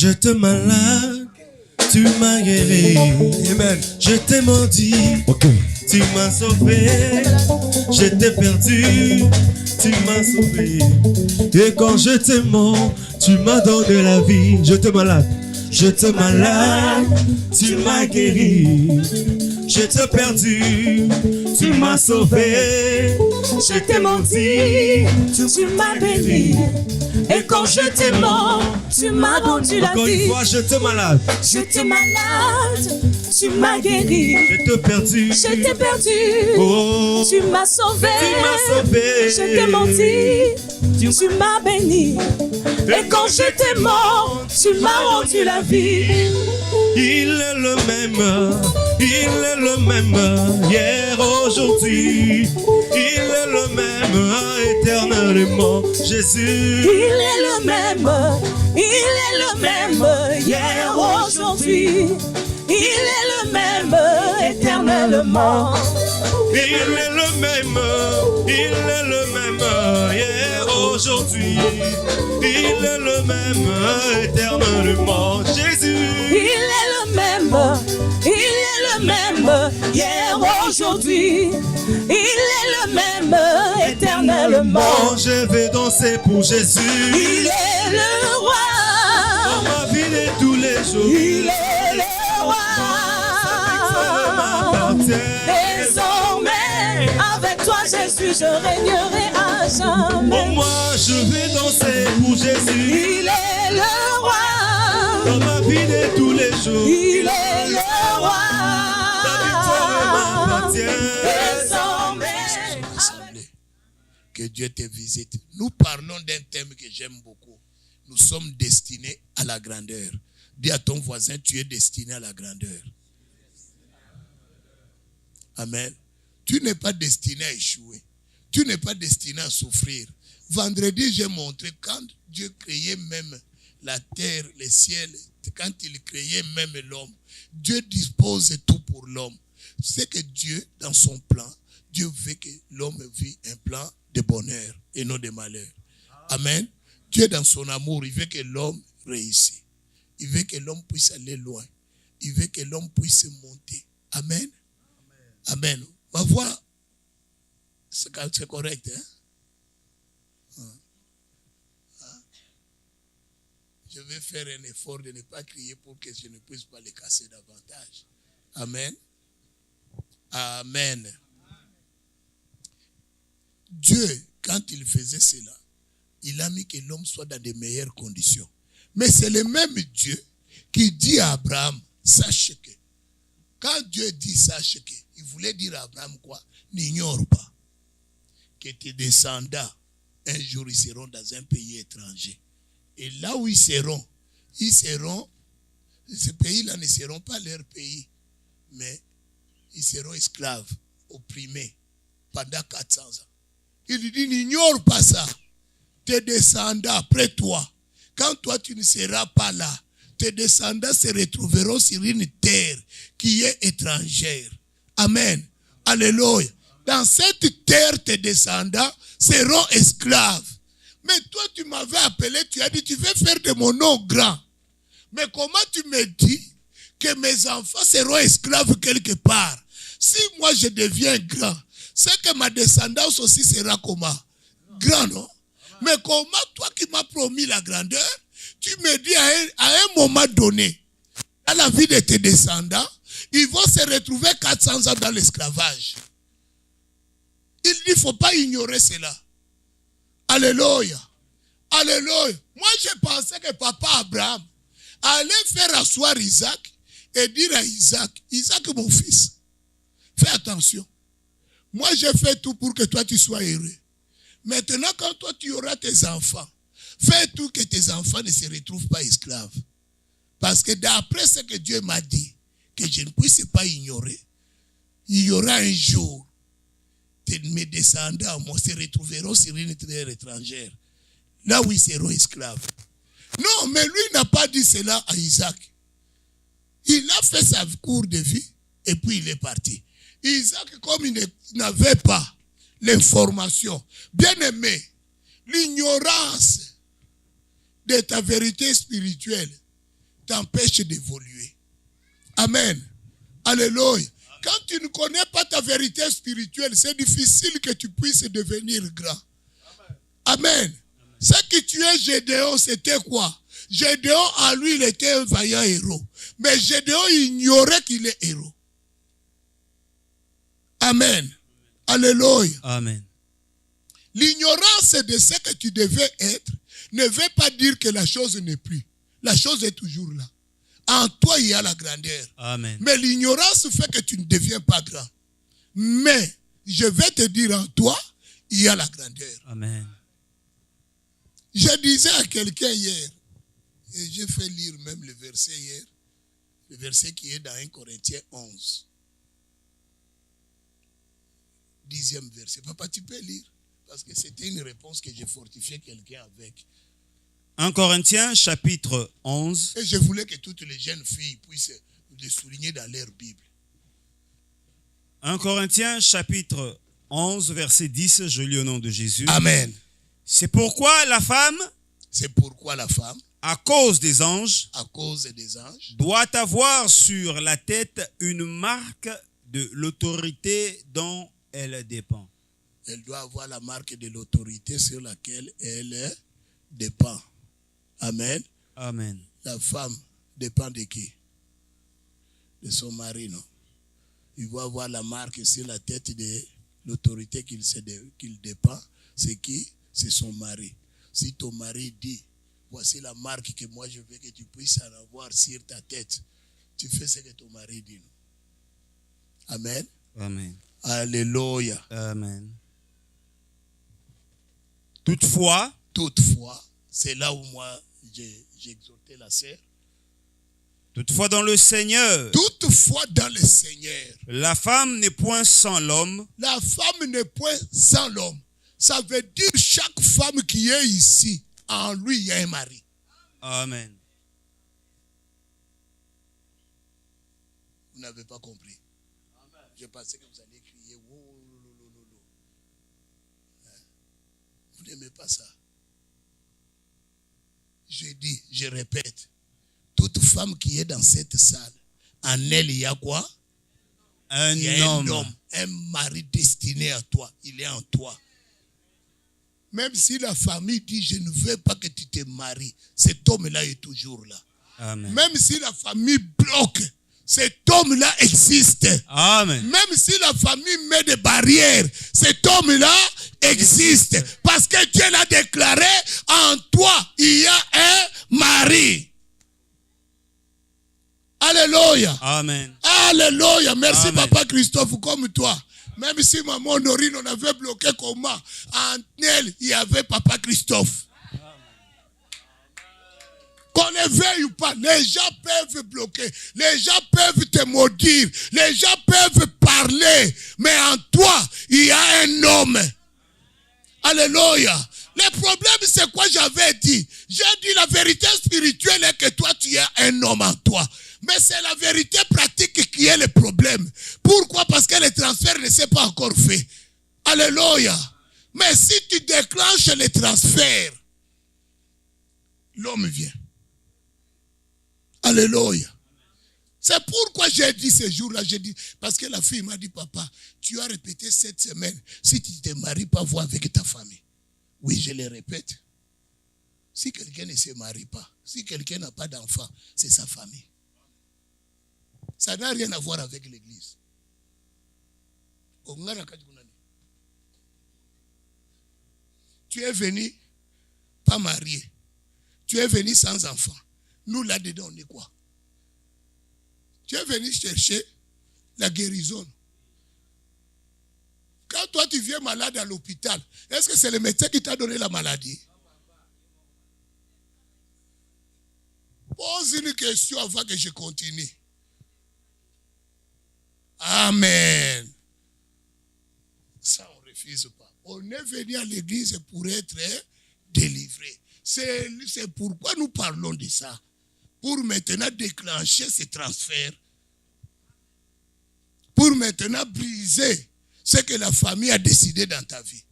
J'étais malade, tu m'as guéri. Amen. J'étais maudit, tu m'as sauvé. J'étais perdu, tu m'as sauvé. Et quand j'étais mort, tu m'as donné la vie. J'étais malade, tu m'as guéri. J'étais perdu, tu m'as sauvé. J'étais maudit, tu m'as béni. Et quand j'étais mort, tu m'as rendu la vie. Encore une fois, j'étais malade, tu m'as guéri. J'étais perdu, oh, tu m'as sauvé. J'étais maudit, tu m'as béni. Et quand j'étais mort, tu m'as rendu la vie. Il est le même, hier, aujourd'hui. Il est le même, éternellement, Jésus. Il est le même, hier, aujourd'hui. Il est le même, éternellement. Il est le même, hier, aujourd'hui. Il est le même, éternellement, Jésus. Il est le même, hier, aujourd'hui. Il est le même, éternellement. Je vais danser pour Jésus. Il est le roi. Dans ma vie de tous les jours. Il est le roi. Désormais, avec toi, Jésus, je régnerai à jamais. Pour moi, je vais danser pour Jésus. Il est le roi. Dans ma vie de tous les jours. Il est le roi. Que Dieu te visite. Nous parlons d'un thème que j'aime beaucoup. Nous sommes destinés à la grandeur. Dis à ton voisin, tu es destiné à la grandeur. Amen. Tu n'es pas destiné à échouer. Tu n'es pas destiné à souffrir. Vendredi, j'ai montré quand Dieu créait même la terre, les ciels, quand il créait même l'homme, Dieu dispose tout pour l'homme. C'est que Dieu, dans son plan, Dieu veut que l'homme vive un plan de bonheur et non de malheur. Amen. Dieu, dans son amour, il veut que l'homme réussisse. Il veut que l'homme puisse aller loin. Il veut que l'homme puisse monter. Amen. Amen. Ma voix, c'est correct, hein? Je vais faire un effort de ne pas crier pour que je ne puisse pas les casser davantage. Amen. Amen. Dieu, quand il faisait cela, il a mis que l'homme soit dans de meilleures conditions. Mais c'est le même Dieu qui dit à Abraham, sache que, quand Dieu dit sache que, il voulait dire à Abraham quoi? N'ignore pas que tes descendants, un jour ils seront dans un pays étranger. Et là où ils seront, ces pays-là ne seront pas leur pays, mais ils seront esclaves, opprimés, pendant 400 ans. Il dit, n'ignore pas ça. Tes descendants après toi, quand toi tu ne seras pas là, tes descendants se retrouveront sur une terre qui est étrangère. Amen. Alléluia. Dans cette terre, tes descendants seront esclaves. Mais toi, tu m'avais appelé, tu as dit, tu veux faire de mon nom grand. Mais comment tu me dis que mes enfants seront esclaves quelque part? Si moi je deviens grand, c'est que ma descendance aussi sera comment? Grand, non? Mais comment toi qui m'as promis la grandeur, tu me dis à un moment donné, dans la vie de tes descendants, ils vont se retrouver 400 ans dans l'esclavage. Il dit, il ne faut pas ignorer cela. Alléluia. Alléluia. Moi, je pensais que papa Abraham allait faire asseoir Isaac et dire à Isaac, Isaac, mon fils, fais attention. Moi, j'ai fait tout pour que toi, tu sois heureux. Maintenant, quand toi, tu auras tes enfants, fais tout que tes enfants ne se retrouvent pas esclaves. Parce que d'après ce que Dieu m'a dit, que je ne puisse pas ignorer, il y aura un jour, mes descendants, moi, se retrouveront sur une terre étrangère, là où ils seront esclaves. Non, mais lui n'a pas dit cela à Isaac. Il a fait sa cour de vie et puis il est parti. Isaac, comme il n'avait pas l'information, bien aimé, l'ignorance de ta vérité spirituelle t'empêche d'évoluer. Amen. Alléluia. Quand tu ne connais pas ta vérité spirituelle, c'est difficile que tu puisses devenir grand. Amen. Ce que tu es, Gédéon, c'était quoi? Gédéon, en lui, il était un vaillant héros. Mais Gédéon ignorait qu'il est héros. Amen. Alléluia. Amen. L'ignorance de ce que tu devais être ne veut pas dire que la chose n'est plus. La chose est toujours là. En toi, il y a la grandeur. Amen. Mais l'ignorance fait que tu ne deviens pas grand. Mais, je vais te dire, en toi, il y a la grandeur. Amen. Je disais à quelqu'un hier, et j'ai fait lire même le verset hier, le verset qui est dans 1 Corinthiens 11. 10e verset. Papa, tu peux lire? Parce que c'était une réponse que j'ai fortifié quelqu'un avec. 1 Corinthiens chapitre 11. Et je voulais que toutes les jeunes filles puissent le souligner dans leur Bible. 1 Corinthiens chapitre 11 verset 10, je lis au nom de Jésus. Amen. C'est pourquoi la femme, à cause des anges, doit avoir sur la tête une marque de l'autorité dont elle dépend. Elle doit avoir la marque de l'autorité sur laquelle elle dépend. Amen. Amen. La femme dépend de qui? De son mari, non? Il doit avoir la marque sur la tête de l'autorité qu'il dépend. C'est qui? C'est son mari. Si ton mari dit, voici la marque que moi je veux que tu puisses en avoir sur ta tête, tu fais ce que ton mari dit. Amen. Amen. Alléluia. Amen. Toutefois, c'est là où moi j'ai exhorté la sœur. Toutefois dans le Seigneur, la femme n'est point sans l'homme. La femme n'est point sans l'homme. Ça veut dire chaque femme qui est ici, en lui, il y a un mari. Amen. Vous n'avez pas compris. Je pensais que vous allez crier. Vous n'aimez pas ça. Je dis, je répète. Toute femme qui est dans cette salle, en elle, il y a quoi? Un homme. Un mari destiné à toi. Il est en toi. Même si la famille dit, je ne veux pas que tu te maries, cet homme-là est toujours là. Amen. Même si la famille bloque, cet homme-là existe. Amen. Même si la famille met des barrières, cet homme-là existe. Parce que Dieu l'a déclaré, en toi, il y a un mari. Alléluia. Amen. Alléluia. Merci, Amen. Papa Christophe, comme toi. Même si maman Honorine, on avait bloqué comment? En elle, il y avait Papa Christophe. Qu'on le veuille ou pas, les gens peuvent bloquer. Les gens peuvent te maudire. Les gens peuvent parler. Mais en toi, il y a un homme. Alléluia. Le problème, c'est quoi j'avais dit? J'ai dit la vérité spirituelle est que toi, tu es un homme en toi. Mais c'est la vérité pratique qui est le problème. Pourquoi? Parce que le transfert ne s'est pas encore fait. Alléluia. Mais si tu déclenches le transfert, l'homme vient. Alléluia. C'est pourquoi j'ai dit ce jour-là, j'ai dit, parce que la fille m'a dit, papa, tu as répété cette semaine, si tu ne te maries pas, vois avec ta famille. Oui, je le répète. Si quelqu'un ne se marie pas, si quelqu'un n'a pas d'enfant, c'est sa famille. Ça n'a rien à voir avec l'église. Tu es venu pas marié. Tu es venu sans enfant. Nous, là-dedans, on est quoi? Tu es venu chercher la guérison. Quand toi, tu viens malade à l'hôpital, est-ce que c'est le médecin qui t'a donné la maladie? Pose une question avant que je continue. Amen. Ça, on ne refuse pas. On est venu à l'église pour être délivré. C'est pourquoi nous parlons de ça. Pour maintenant déclencher ces transferts. Pour maintenant briser ce que la famille a décidé dans ta vie.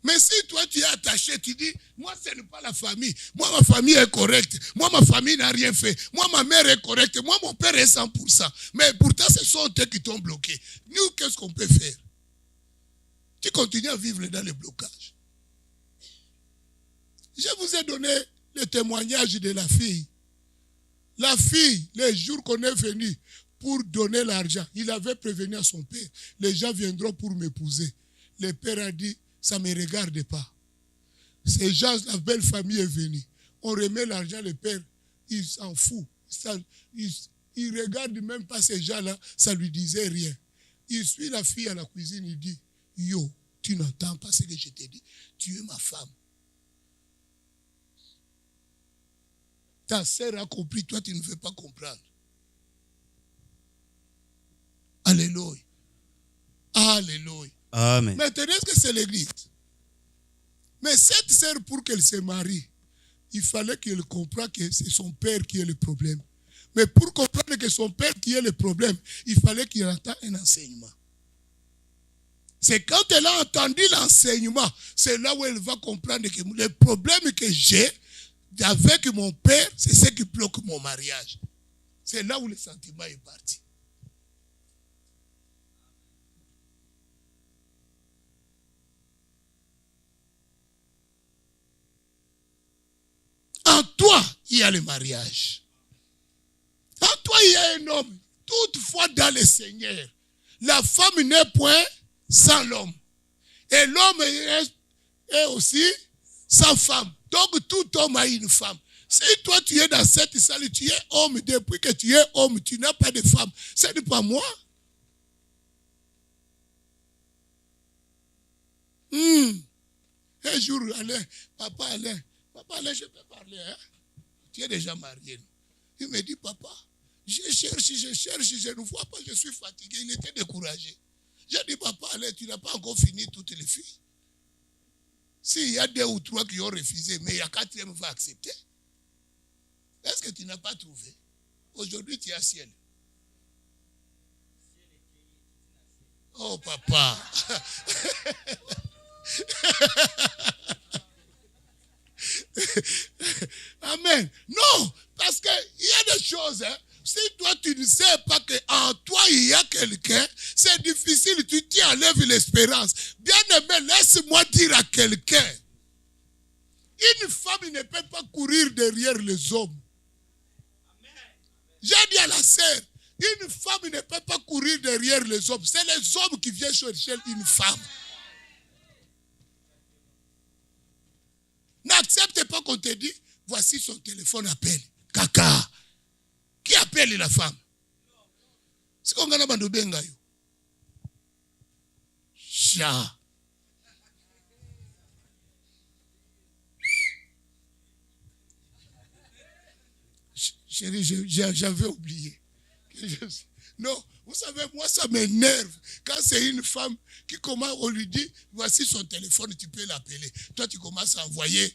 Mais si toi tu es attaché, tu dis, moi ce n'est pas la famille. Moi ma famille est correcte. Moi ma famille n'a rien fait. Moi ma mère est correcte. Moi mon père est 100%. Mais pourtant ce sont eux qui t'ont bloqué. Nous, qu'est-ce qu'on peut faire? Tu continues à vivre dans le blocage. Je vous ai donné le témoignage de la fille. La fille, les jours qu'on est venu pour donner l'argent, il avait prévenu à son père, les gens viendront pour m'épouser. Le père a dit, ça ne me regarde pas. Ces gens, la belle famille est venue. On remet l'argent, le père, il s'en fout. Il ne regarde même pas ces gens-là, ça ne lui disait rien. Il suit la fille à la cuisine, il dit, yo, tu n'entends pas ce que je t'ai dit. Tu es ma femme. Ta sœur a compris, toi tu ne veux pas comprendre. Alléluia. Alléluia. Amen. Maintenant, est-ce que c'est l'église? Mais cette sœur, pour qu'elle se marie, il fallait qu'elle comprenne que c'est son père qui est le problème. Mais pour comprendre que son père qui est le problème, il fallait qu'il entende un enseignement. C'est quand elle a entendu l'enseignement, c'est là où elle va comprendre que le problème que j'ai avec mon père, c'est ce qui bloque mon mariage. C'est là où le sentiment est parti. En toi, il y a le mariage. En toi, il y a un homme. Toutefois, dans le Seigneur, la femme n'est point sans l'homme. Et l'homme est aussi sans femme. Donc, tout homme a une femme. Si toi, tu es dans cette salle, tu es homme. Depuis que tu es homme, tu n'as pas de femme. Ce n'est pas moi. Un jour, Alain, papa, je peux parler. Hein? Tu es déjà marié. Il me dit, papa, je cherche, je ne vois pas, je suis fatigué. Il était découragé. J'ai dit, papa, Alain, tu n'as pas encore fini toutes les filles. S'il y a 2 ou 3 qui ont refusé, mais il y a 4e qui va accepter. Est-ce que tu n'as pas trouvé? Aujourd'hui, tu es à ciel. Oh, papa. Amen. Non, parce qu'il y a des choses, hein. Si toi tu ne sais pas qu'en toi il y a quelqu'un, c'est difficile, tu t'y enlèves l'espérance. Bien aimé, laisse-moi dire à quelqu'un, une femme ne peut pas courir derrière les hommes. J'ai dit à la sœur, une femme ne peut pas courir derrière les hommes. C'est les hommes qui viennent chercher une femme. N'accepte pas qu'on te dise, voici son téléphone, appelle. Kaka. Qui appelle la femme? C'est qu'on a bandou bengayo. Chat. Chérie, j'avais oublié. Non, vous savez, moi ça m'énerve. Quand c'est une femme qui commence, on lui dit, voici son téléphone, tu peux l'appeler. Toi, tu commences à envoyer,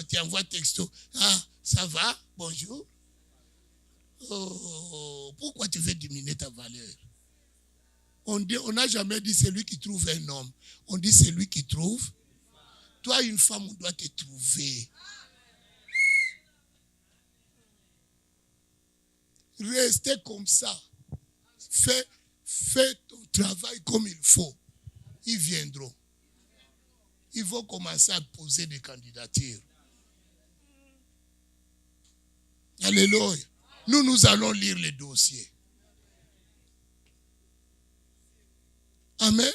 tu envoies texto. Ah, ça va? Bonjour. Oh, pourquoi tu veux diminuer ta valeur? On n'a jamais dit celui qui trouve un homme. On dit celui qui trouve. Toi, une femme, on doit te trouver. Restez comme ça. Fais ton travail comme il faut. Ils viendront. Ils vont commencer à poser des candidatures. Alléluia. Nous allons lire les dossiers. Amen.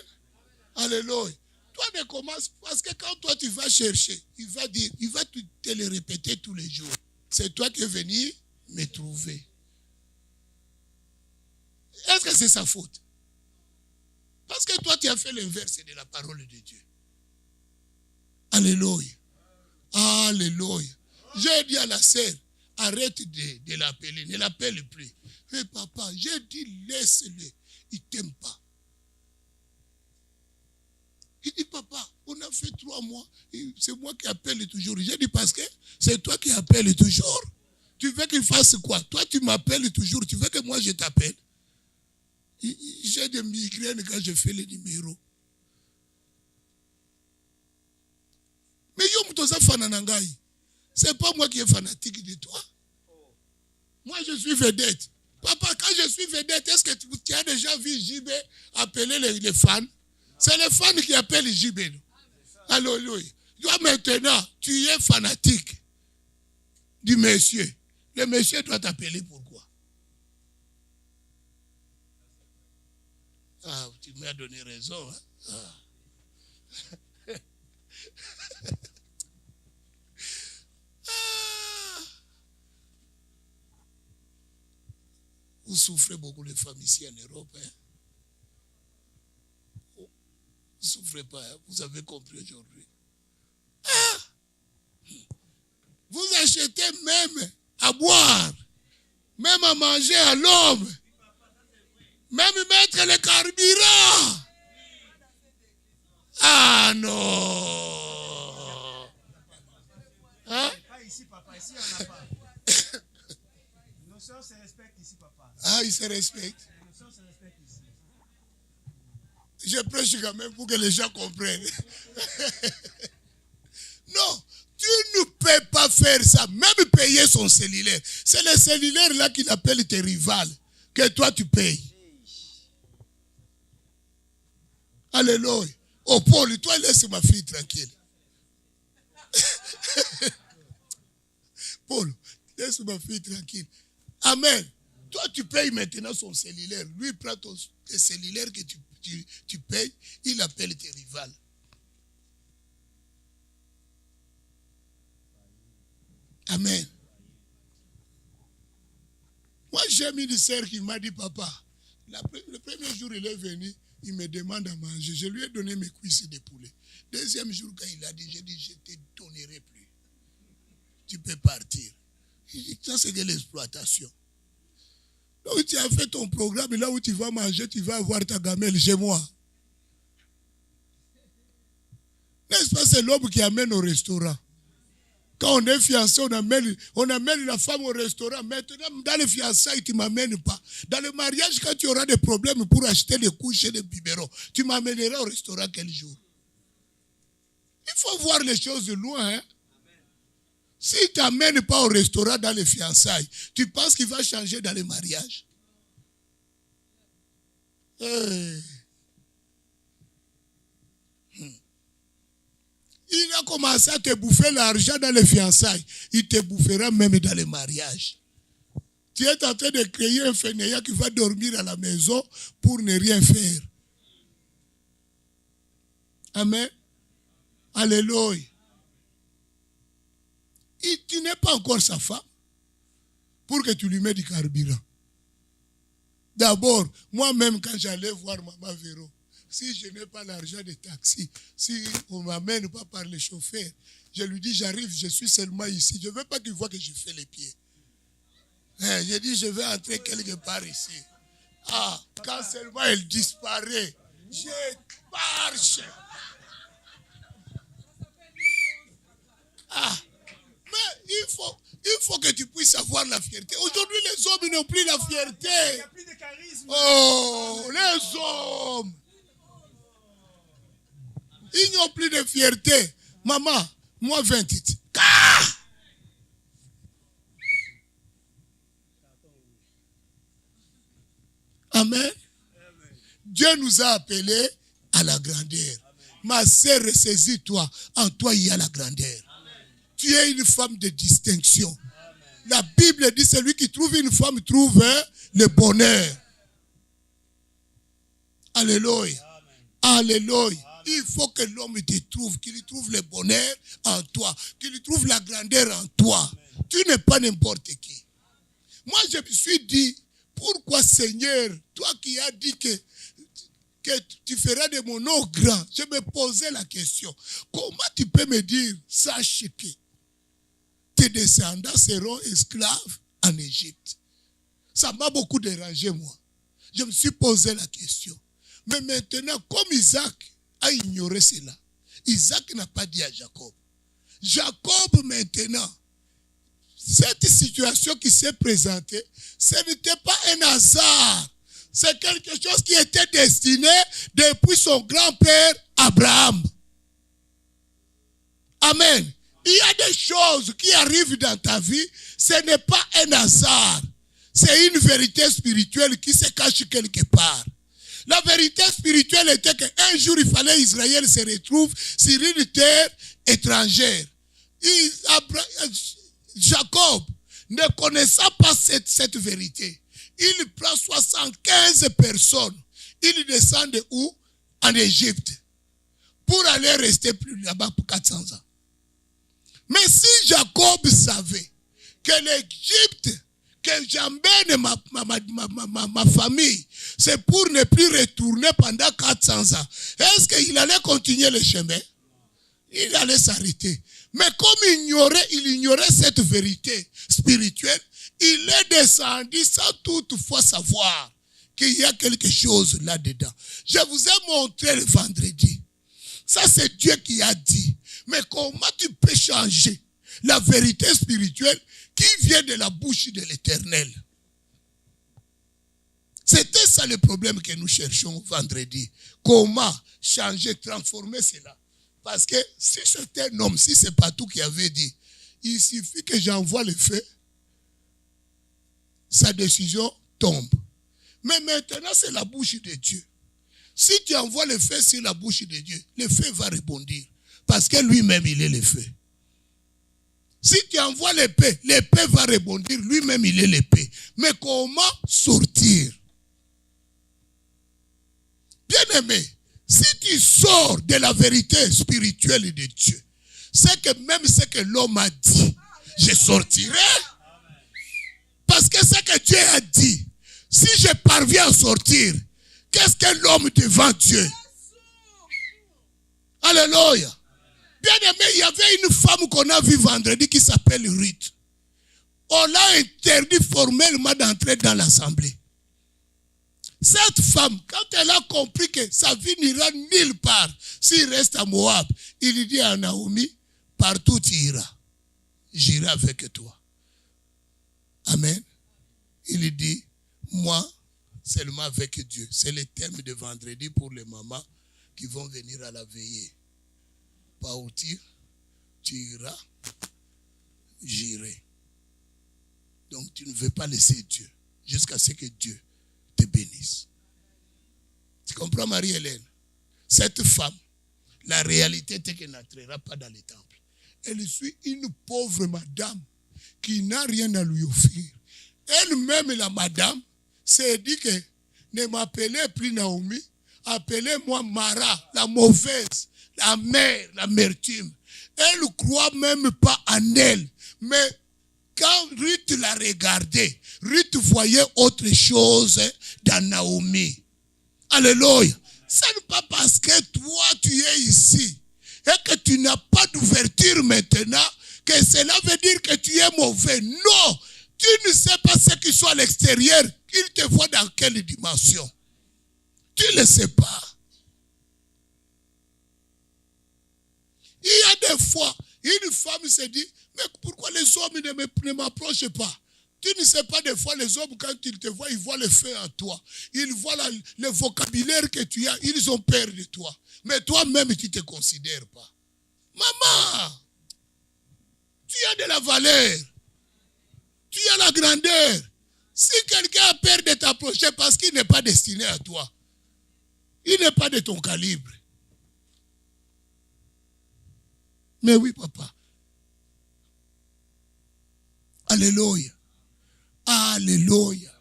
Alléluia. Toi ne commence parce que quand toi tu vas chercher, il va te le répéter tous les jours. C'est toi qui es venu me trouver. Est-ce que c'est sa faute? Parce que toi tu as fait l'inverse de la parole de Dieu. Alléluia. Alléluia. J'ai dit à la sœur, arrête de l'appeler, ne l'appelle plus. Mais papa, j'ai dit laisse-le, il ne t'aime pas. Il dit papa, on a fait 3 mois, c'est moi qui appelle toujours. J'ai dit parce que c'est toi qui appelles toujours. Tu veux qu'il fasse quoi? Toi tu m'appelles toujours, tu veux que moi je t'appelle? J'ai des migraines quand je fais les numéros. Mais yo mutoza fananangai. C'est pas moi qui est fanatique de toi. Moi, je suis vedette. Papa, quand je suis vedette, est-ce que tu as déjà vu JB appeler les fans? C'est les fans qui appellent JB. Alléluia. Toi, maintenant, tu es fanatique du monsieur. Le monsieur doit t'appeler pourquoi? Ah, tu m'as donné raison. Hein? Ah. Vous souffrez beaucoup les femmes ici en Europe. Hein? Vous ne souffrez pas, hein? Vous avez compris aujourd'hui. Ah! Vous achetez même à boire, même à manger à l'homme, même mettre le carburant. Ah non! Hein? Pas ici, papa. Ici, on n'a pas. Nos soeurs se respectent ici, papa. Ah, ils se respectent. Nos soeurs se respectent ici. Je prêche quand même pour que les gens comprennent. Non, tu ne peux pas faire ça. Même payer son cellulaire. C'est le cellulaire là qu'il appelle tes rivales. Que toi tu payes. Alléluia. Oh Paul, toi laisse ma fille tranquille. Paul, laisse ma fille tranquille. Amen. Toi tu payes maintenant son cellulaire. Lui prend ton cellulaire que tu payes. Il appelle tes rivales. Amen. Moi, j'ai mis une sœur qui m'a dit, papa, le premier jour, il est venu, il me demande à manger. Je lui ai donné mes cuisses de poulet. Deuxième jour, quand il a dit, j'ai dit, je ne te donnerai plus. Tu peux partir. Il dit, ça, c'est de l'exploitation. Donc, tu as fait ton programme, là où tu vas manger, tu vas avoir ta gamelle chez moi. N'est-ce pas, c'est l'homme qui amène au restaurant. Quand on est fiancé, on amène la femme au restaurant. Maintenant, dans les fiançailles, tu ne m'amènes pas. Dans le mariage, quand tu auras des problèmes pour acheter des couches et des biberons, tu m'amèneras au restaurant quel jour? Il faut voir les choses de loin. Hein? Si tu ne t'amènes pas au restaurant dans les fiançailles, tu penses qu'il va changer dans les mariages? Hey. Il a commencé à te bouffer l'argent dans les fiançailles. Il te bouffera même dans les mariages. Tu es en train de créer un fainéant qui va dormir à la maison pour ne rien faire. Amen. Alléluia. Tu n'es pas encore sa femme pour que tu lui mettes du carburant. D'abord, moi-même quand j'allais voir Maman Véro, si je n'ai pas l'argent de taxi, si on ne m'amène pas par le chauffeur, je lui dis, j'arrive, je suis seulement ici. Je ne veux pas qu'il voit que je fais les pieds. Je dis, je vais entrer quelque part ici. Ah, quand seulement elle disparaît, je marche. Ah, mais il faut que tu puisses avoir la fierté. Aujourd'hui, les hommes n'ont plus la fierté. Il n'y a plus de charisme. Oh, les hommes. Ils n'ont plus de fierté. Maman, moi 28. Amen. Dieu nous a appelés à la grandeur. Ma sœur, ressaisis-toi. En toi, il y a la grandeur. Tu es une femme de distinction. La Bible dit, celui qui trouve une femme trouve le bonheur. Alléluia. Alléluia. Il faut que l'homme te trouve, qu'il trouve le bonheur en toi, qu'il trouve la grandeur en toi. Tu n'es pas n'importe qui. Moi, je me suis dit, pourquoi Seigneur, toi qui as dit que tu feras de mon nom grand, je me posais la question, comment tu peux me dire, sache que tes descendants seront esclaves en Égypte? Ça m'a beaucoup dérangé, moi. Je me suis posé la question. Mais maintenant, comme Isaac a ignoré cela, Isaac n'a pas dit à Jacob. Jacob, maintenant, cette situation qui s'est présentée, ce n'était pas un hasard. C'est quelque chose qui était destiné depuis son grand-père Abraham. Amen. Il y a des choses qui arrivent dans ta vie, ce n'est pas un hasard. C'est une vérité spirituelle qui se cache quelque part. La vérité spirituelle était qu'un jour, il fallait qu'Israël se retrouve sur une terre étrangère. Jacob, ne connaissant pas cette vérité, il prend 75 personnes. Il descend de où? En Égypte. Pour aller rester plus là-bas pour 400 ans. Mais si Jacob savait que l'Égypte, que j'emmène ma famille, c'est pour ne plus retourner pendant 400 ans, est-ce qu'il allait continuer le chemin? Il allait s'arrêter. Mais comme il ignorait cette vérité spirituelle, il est descendu sans toutefois savoir qu'il y a quelque chose là-dedans. Je vous ai montré le vendredi. Ça, c'est Dieu qui a dit. Mais comment tu peux changer la vérité spirituelle qui vient de la bouche de l'Éternel? C'était ça le problème que nous cherchons vendredi. Comment changer, transformer cela? Parce que si c'est un homme, si c'est pas tout qui avait dit, il suffit que j'envoie le feu, sa décision tombe. Mais maintenant, c'est la bouche de Dieu. Si tu envoies le feu sur la bouche de Dieu, le feu va rebondir. Parce que lui-même, il est le feu. Si tu envoies l'épée va rebondir. Lui-même, il est l'épée. Mais comment sortir? Bien-aimé, si tu sors de la vérité spirituelle de Dieu, c'est que même ce que l'homme a dit, je sortirai. Parce que ce que Dieu a dit, si je parviens à sortir, qu'est-ce que l'homme devant Dieu? Alléluia. Bien aimé, il y avait une femme qu'on a vue vendredi qui s'appelle Ruth. On l'a interdit formellement d'entrer dans l'assemblée. Cette femme, quand elle a compris que sa vie n'ira nulle part s'il reste à Moab, il dit à Naomi, partout tu iras, j'irai avec toi. Amen. Il dit, moi, seulement avec Dieu. C'est le thème de vendredi pour les mamans qui vont venir à la veillée. Partir, tu iras, j'irai. Donc tu ne veux pas laisser Dieu jusqu'à ce que Dieu te bénisse. Tu comprends, Marie-Hélène? Cette femme, la réalité est qu'elle n'entrera pas dans les temples. Elle suit une pauvre madame qui n'a rien à lui offrir. Elle-même, la madame, s'est dit que ne m'appelez plus Naomi, appelez-moi Mara, la mauvaise, la mère, l'amertume. Elle ne croit même pas en elle. Mais quand Ruth l'a regardée, Ruth voyait autre chose dans Naomi. Alléluia. Ce n'est pas parce que toi tu es ici et que tu n'as pas d'ouverture maintenant que cela veut dire que tu es mauvais. Non, tu ne sais pas ce qui soit à l'extérieur. Il te voit dans quelle dimension. Tu ne le sais pas. Il y a des fois, une femme se dit, mais pourquoi les hommes ne m'approchent pas? Tu ne sais pas, des fois, les hommes, quand ils te voient, ils voient le feu en toi. Ils voient le vocabulaire que tu as. Ils ont peur de toi. Mais toi-même, tu ne te considères pas. Maman, tu as de la valeur. Tu as la grandeur. Si quelqu'un a peur de t'approcher parce qu'il n'est pas destiné à toi, il n'est pas de ton calibre. Mais oui, papa. Alléluia. Alléluia.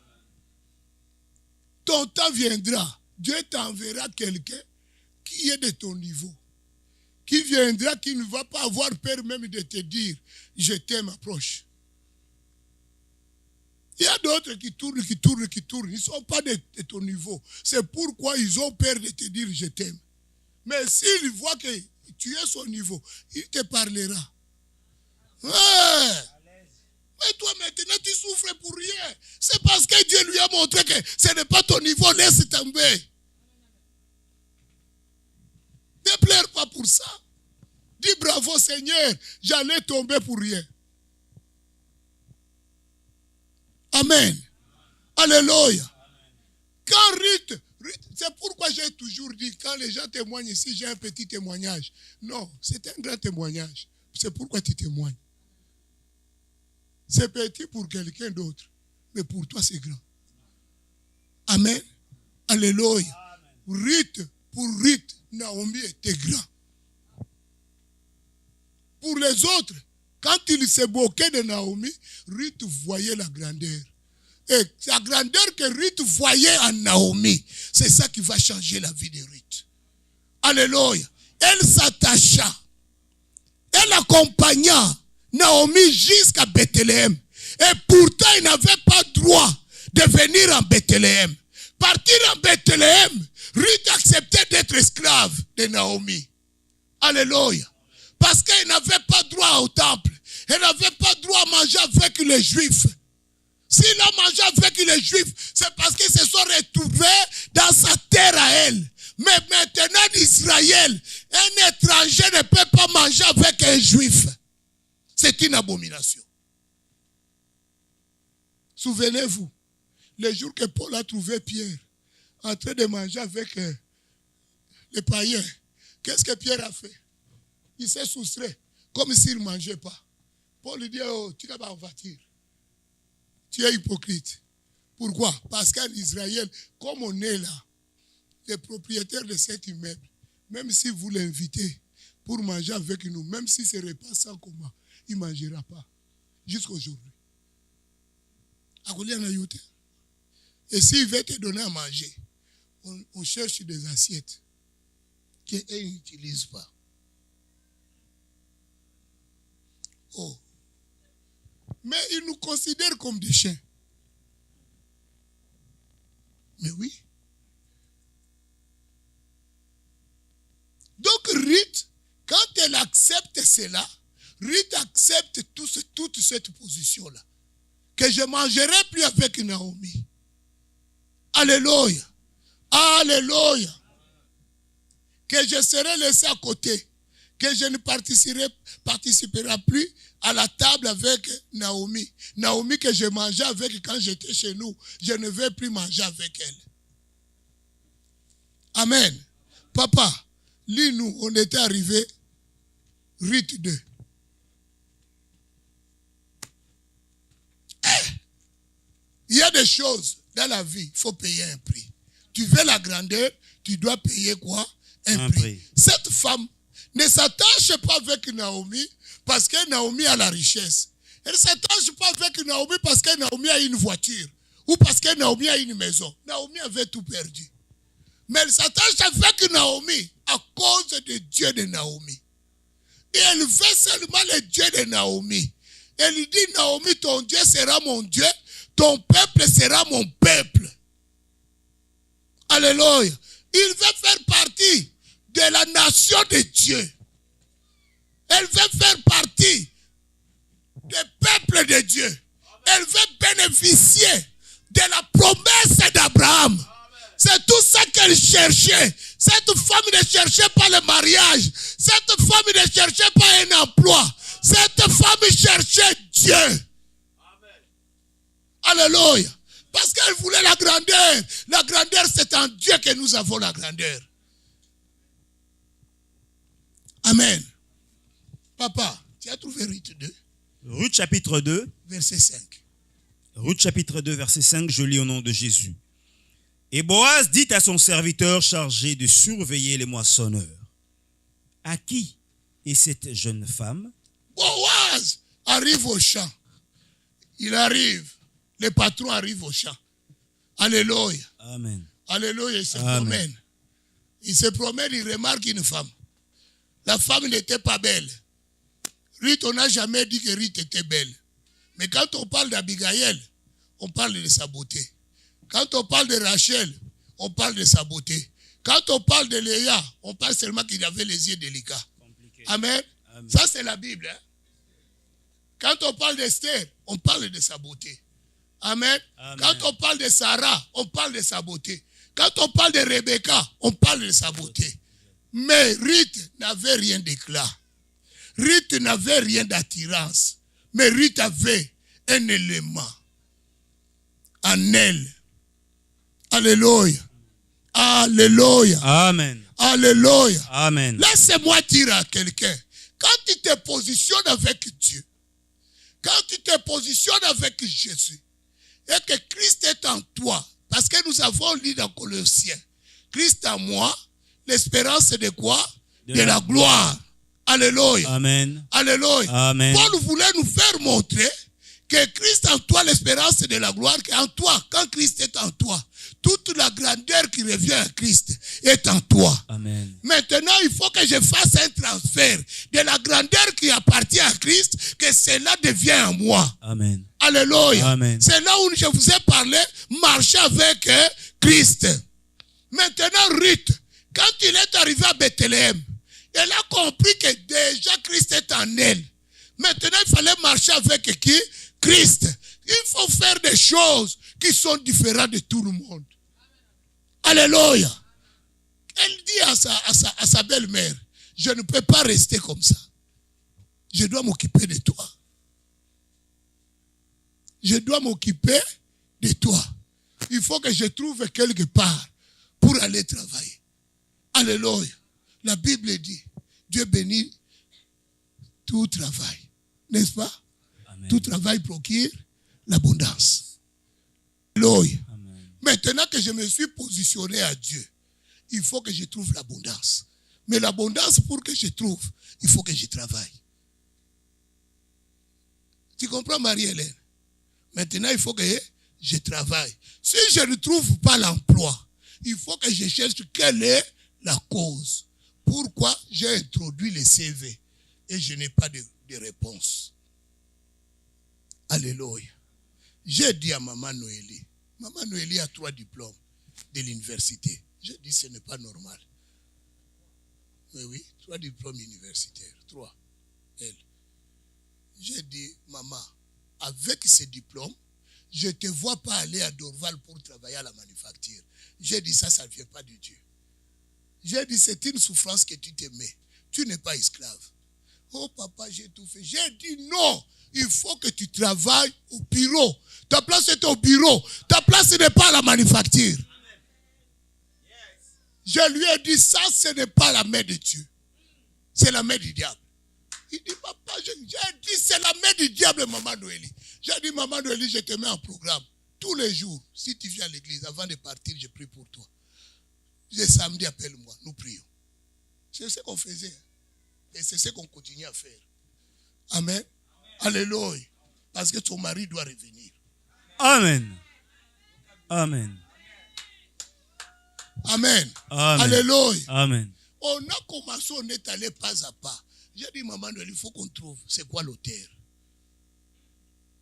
Ton temps viendra. Dieu t'enverra quelqu'un qui est de ton niveau. Qui viendra, qui ne va pas avoir peur même de te dire, je t'aime, approche. Il y a d'autres qui tournent. Ils ne sont pas de ton niveau. C'est pourquoi ils ont peur de te dire, je t'aime. Mais s'ils voient que tu es son niveau, il te parlera. Ouais. Mais toi maintenant tu souffres pour rien. C'est parce que Dieu lui a montré que ce n'est pas ton niveau, laisse tomber. Ne pleure pas pour ça. Dis bravo Seigneur, j'allais tomber pour rien. Amen. Alléluia. Quand C'est pourquoi j'ai toujours dit, quand les gens témoignent ici, j'ai un petit témoignage. Non, c'est un grand témoignage. C'est pourquoi tu témoignes. C'est petit pour quelqu'un d'autre, mais pour toi, c'est grand. Amen. Alléluia. Pour Ruth, Naomi était grand. Pour les autres, quand il se moquait de Naomi, Ruth voyait la grandeur. Et la grandeur que Ruth voyait en Naomi, c'est ça qui va changer la vie de Ruth. Alléluia. Elle s'attacha. Elle accompagna Naomi jusqu'à Bethléem. Et pourtant, il n'avait pas droit de venir en Bethléem. Partir en Bethléem, Ruth acceptait d'être esclave de Naomi. Alléluia. Parce qu'elle n'avait pas droit au temple. Elle n'avait pas droit à manger avec les Juifs. S'il a mangé avec les Juifs, c'est parce qu'ils se sont retrouvés dans sa terre à elle. Mais maintenant, d'Israël, un étranger ne peut pas manger avec un Juif. C'est une abomination. Souvenez-vous, le jour que Paul a trouvé Pierre en train de manger avec les païens, qu'est-ce que Pierre a fait? Il s'est soustrait, comme s'il ne mangeait pas. Paul lui dit, oh, tu n'as pas en voiture. Tu es hypocrite. Pourquoi? Parce qu'en Israël, comme on est là, les propriétaires de cet immeuble, même si vous l'invitez pour manger avec nous, même si ce repas sans comment, il ne mangera pas. Jusqu'à aujourd'hui. Et s'il veut te donner à manger, on cherche des assiettes qu'ils n'utilisent pas. Oh. Mais ils nous considèrent comme des chiens. Mais oui. Donc Ruth, quand elle accepte cela, Ruth accepte toute cette position-là. Que je ne mangerai plus avec Naomi. Alléluia. Alléluia. Que je serai laissé à côté. Que je ne participerai plus à la table avec Naomi. Naomi que je mangeais avec quand j'étais chez nous. Je ne vais plus manger avec elle. Amen. Papa, lis-nous, on était arrivé, Ruth 2. Il y a des choses dans la vie, il faut payer un prix. Tu veux la grandeur, tu dois payer quoi? Un prix. Cette femme ne s'attache pas avec Naomi parce que Naomi a la richesse. Elle ne s'attache pas avec Naomi parce que Naomi a une voiture ou parce que Naomi a une maison. Naomi avait tout perdu. Mais elle s'attache avec Naomi à cause du Dieu de Naomi. Et elle veut seulement le Dieu de Naomi. Elle lui dit, Naomi, ton Dieu sera mon Dieu, ton peuple sera mon peuple. Alléluia. Il veut faire partie de la nation de Dieu. Elle veut faire partie du peuple de Dieu. Elle veut bénéficier de la promesse d'Abraham. C'est tout ça qu'elle cherchait. Cette femme ne cherchait pas le mariage. Cette femme ne cherchait pas un emploi. Cette femme cherchait Dieu. Amen. Alléluia. Parce qu'elle voulait la grandeur. La grandeur, c'est en Dieu que nous avons la grandeur. Amen. Papa, tu as trouvé Ruth 2? Ruth chapitre 2. Verset 5. Ruth chapitre 2, verset 5, je lis au nom de Jésus. Et Boaz dit à son serviteur chargé de surveiller les moissonneurs, à qui est cette jeune femme? Boaz arrive au champ. Il arrive. Le patron arrive au champ. Alléluia. Amen. Alléluia, il se promène. Il se promène, il remarque une femme. La femme n'était pas belle. Ruth, on n'a jamais dit que Ruth était belle. Mais quand on parle d'Abigaïl, on parle de sa beauté. Quand on parle de Rachel, on parle de sa beauté. Quand on parle de Léa, on parle seulement qu'il avait les yeux délicats. Amen. Amen. Ça, c'est la Bible. Hein? Quand on parle d'Esther, on parle de sa beauté. Amen. Amen. Quand on parle de Sarah, on parle de sa beauté. Quand on parle de Rebecca, on parle de sa beauté. Mais Ruth n'avait rien d'éclat. Ruth n'avait rien d'attirance. Mais Ruth avait un élément en elle. Alléluia. Alléluia. Amen. Alléluia. Amen. Laisse-moi dire à quelqu'un, quand tu te positionnes avec Dieu, quand tu te positionnes avec Jésus, et que Christ est en toi, parce que nous avons lu dans Colossiens, Christ en moi, l'espérance de quoi? De la gloire. Alléluia. Amen. Alléluia. Amen. Paul voulait nous faire montrer que Christ en toi, l'espérance de la gloire, qu'en toi, quand Christ est en toi, toute la grandeur qui revient à Christ est en toi. Amen. Maintenant, il faut que je fasse un transfert de la grandeur qui appartient à Christ, que cela devienne en moi. Amen. Alléluia. Amen. C'est là où je vous ai parlé, marcher avec Christ. Maintenant, Ruth, quand il est arrivé à Bethléem, elle a compris que déjà Christ est en elle. Maintenant, il fallait marcher avec qui? Christ. Il faut faire des choses qui sont différentes de tout le monde. Alléluia. Elle dit à sa belle-mère, je ne peux pas rester comme ça. Je dois m'occuper de toi. Je dois m'occuper de toi. Il faut que je trouve quelque part pour aller travailler. Alléluia. La Bible dit, Dieu bénit tout travail. N'est-ce pas? Amen. Tout travail procure l'abondance. Alléluia. Maintenant que je me suis positionné à Dieu, il faut que je trouve l'abondance. Mais l'abondance, pour que je trouve, il faut que je travaille. Tu comprends, Marie-Hélène? Maintenant, il faut que je travaille. Si je ne trouve pas l'emploi, il faut que je cherche quelle est la cause. Pourquoi j'ai introduit le CV et je n'ai pas de réponse. Alléluia. J'ai dit à Maman Noélie a 3 diplômes de l'université. J'ai dit ce n'est pas normal. Mais oui, 3 diplômes universitaires. 3. Elle. J'ai dit, maman, avec ces diplômes, je ne te vois pas aller à Dorval pour travailler à la manufacture. J'ai dit, ça ne vient pas de Dieu. J'ai dit, c'est une souffrance que tu te mets. Tu n'es pas esclave. Oh papa, j'ai tout fait. J'ai dit, non, il faut que tu travailles au bureau. Ta place est au bureau. Ta place n'est pas à la manufacture. Je lui ai dit, ça, ce n'est pas la main de Dieu. C'est la main du diable. Il dit, papa, j'ai dit, c'est la main du diable, Maman Noélie. J'ai dit, Maman Noélie, je te mets en programme. Tous les jours, si tu viens à l'église, avant de partir, je prie pour toi. Le samedi, appelle-moi, nous prions. C'est ce qu'on faisait. Et c'est ce qu'on continue à faire. Amen. Alléluia. Parce que ton mari doit revenir. Amen. Amen. Amen. Amen. Alléluia. Amen. On a commencé, on est allé pas à pas. J'ai dit, maman, il faut qu'on trouve c'est quoi l'auteur.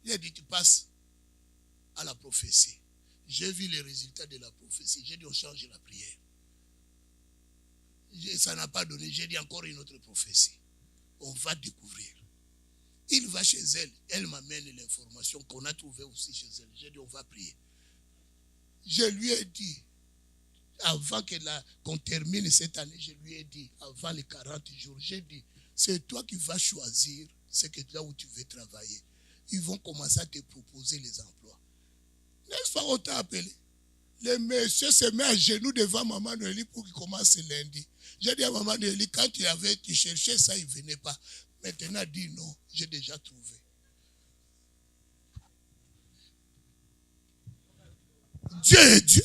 J'ai dit, tu passes à la prophétie. J'ai vu les résultats de la prophétie. J'ai dit, on change la prière. Ça n'a pas donné. J'ai dit encore une autre prophétie. On va découvrir. Il va chez elle. Elle m'amène l'information qu'on a trouvée aussi chez elle. J'ai dit, on va prier. Je lui ai dit, avant qu'on termine cette année, je lui ai dit, avant les 40 jours, j'ai dit, c'est toi qui vas choisir ce que là où tu veux travailler. Ils vont commencer à te proposer les emplois. N'est-ce pas, on t'a appelé? Le monsieur se met à genoux devant Maman Noélie pour qu'il commence lundi. J'ai dit à Maman Noélie, quand tu cherchais ça, il ne venait pas. Maintenant, dis non, j'ai déjà trouvé. Dieu est Dieu.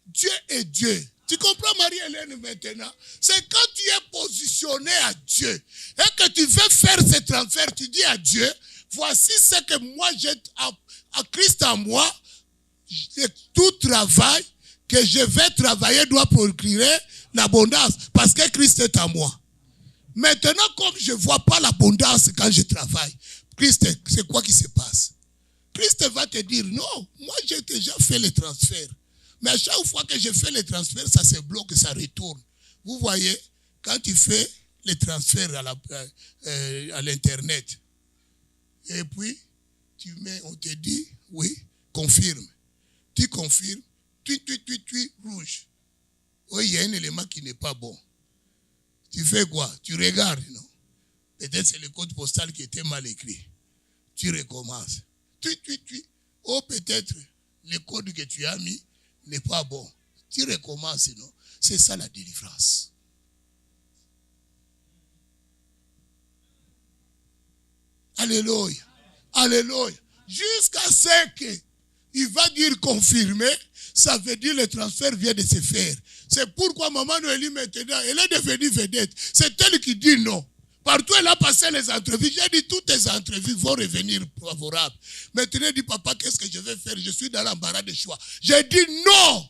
Dieu est Dieu. Tu comprends, Marie-Hélène, maintenant? C'est quand tu es positionné à Dieu et que tu veux faire ce transfert, tu dis à Dieu, voici ce que moi j'ai à Christ en moi, tout travail que je vais travailler doit procurer l'abondance parce que Christ est en moi. Maintenant, comme je ne vois pas l'abondance quand je travaille, Christ, c'est quoi qui se passe? Christ va te dire, non, moi j'ai déjà fait le transfert. Mais à chaque fois que je fais le transfert, ça se bloque, ça retourne. Vous voyez, quand tu fais le transfert à l'internet, et puis on te dit, oui, confirme. Tu confirmes, tu, rouge. Oui, il y a un élément qui n'est pas bon. Tu fais quoi? Tu regardes, non? Peut-être c'est le code postal qui était mal écrit. Tu recommences. Oh, peut-être le code que tu as mis n'est pas bon. Tu recommences, non? C'est ça la délivrance. Alléluia. Alléluia. Jusqu'à ce qu'il va dire confirmer, ça veut dire le transfert vient de se faire. C'est pourquoi Maman Noélie maintenant, elle est devenue vedette. C'est elle qui dit non. Partout elle a passé les entrevues. J'ai dit toutes tes entrevues vont revenir favorables. Maintenant elle dit papa, qu'est-ce que je vais faire? Je suis dans l'embarras de choix. J'ai dit non.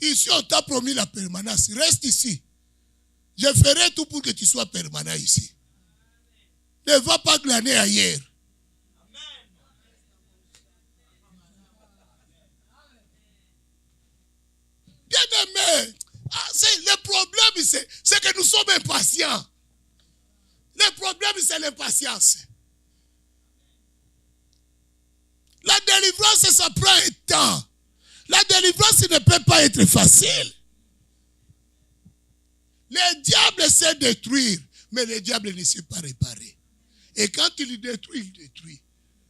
Ici on t'a promis la permanence. Reste ici. Je ferai tout pour que tu sois permanent ici. Ne va pas glaner ailleurs. Bien-aimé, le problème, c'est que nous sommes impatients. Le problème, c'est l'impatience. La délivrance, ça prend un temps. La délivrance ne peut pas être facile. Le diable sait détruire, mais le diable ne sait pas réparer. Et quand il détruit, il détruit.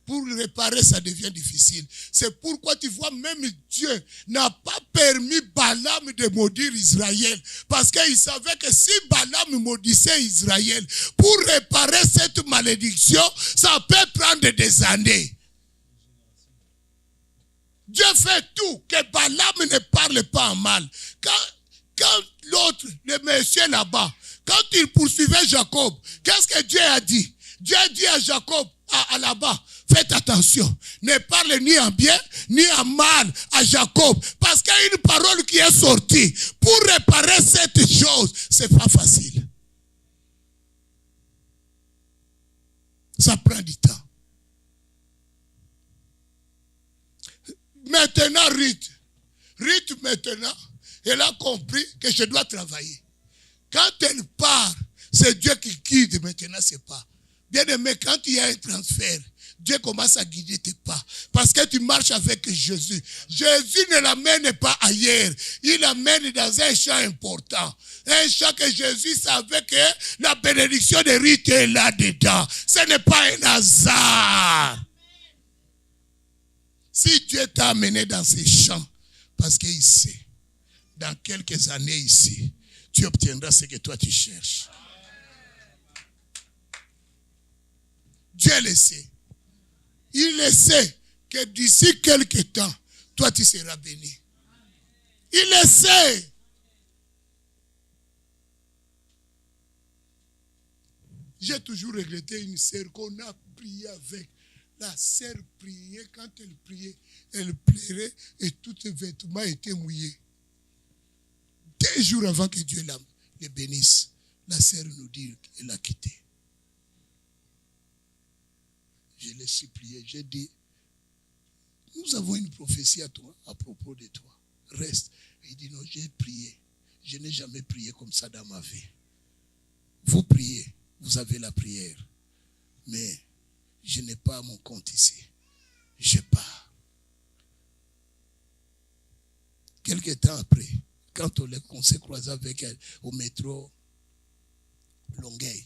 Pour réparer, ça devient difficile. C'est pourquoi tu vois, même Dieu n'a pas permis Balaam de maudire Israël. Parce qu'il savait que si Balaam maudissait Israël, pour réparer cette malédiction, ça peut prendre des années. Dieu fait tout, que Balaam ne parle pas en mal. Quand l'autre, le monsieur là-bas, quand il poursuivait Jacob, qu'est-ce que Dieu a dit? Dieu a dit à Jacob, là-bas, faites attention, ne parle ni en bien, ni en mal à Jacob, parce qu'il y a une parole qui est sortie. Pour réparer cette chose, c'est pas facile. Ça prend du temps. Maintenant, Ruth maintenant, elle a compris que je dois travailler. Quand elle part, c'est Dieu qui guide. Maintenant, c'est pas. Bien aimé, quand il y a un transfert, Dieu commence à guider tes pas. Parce que tu marches avec Jésus. Jésus ne l'amène pas ailleurs. Il l'amène dans un champ important. Un champ que Jésus savait que la bénédiction de Ruth est là-dedans. Ce n'est pas un hasard. Si Dieu t'a amené dans ces champs, parce qu'il sait, dans quelques années ici, tu obtiendras ce que toi tu cherches. Dieu le sait. Il le sait que d'ici quelques temps, toi tu seras béni. Il le sait. J'ai toujours regretté une sœur qu'on a prié avec. La sœur priait, quand elle priait, elle pleurait et tous ses vêtements étaient mouillés. 2 jours avant que Dieu les bénisse, la sœur nous dit qu'elle a quitté. Je l'ai supplié, j'ai dit, nous avons une prophétie à toi, à propos de toi. Reste. Il dit non, j'ai prié. Je n'ai jamais prié comme ça dans ma vie. Vous priez, vous avez la prière. Mais je n'ai pas mon compte ici. Je pars. Quelque temps après, quand on s'est croisé avec elle au métro Longueuil,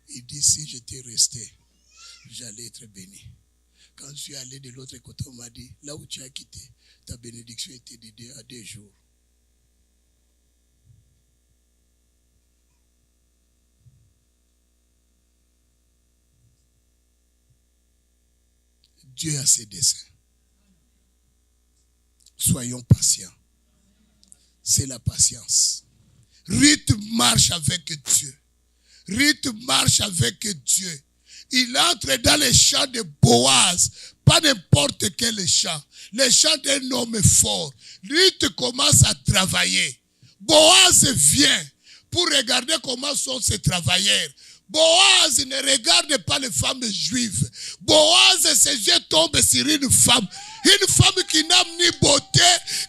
il dit si j'étais resté, j'allais être béni. Quand je suis allé de l'autre côté, on m'a dit, là où tu as quitté, ta bénédiction était de 2 à 2 jours. Dieu a ses desseins. Soyons patients. C'est la patience. Ruth marche avec Dieu. Ruth marche avec Dieu. Il entre dans les champs de Boaz, pas n'importe quel champ, les champs d'un homme fort. Ruth commence à travailler. Boaz vient pour regarder comment sont ces travailleurs. Boaz ne regarde pas les femmes juives. Boaz, ses yeux tombent sur une femme qui n'a ni beauté,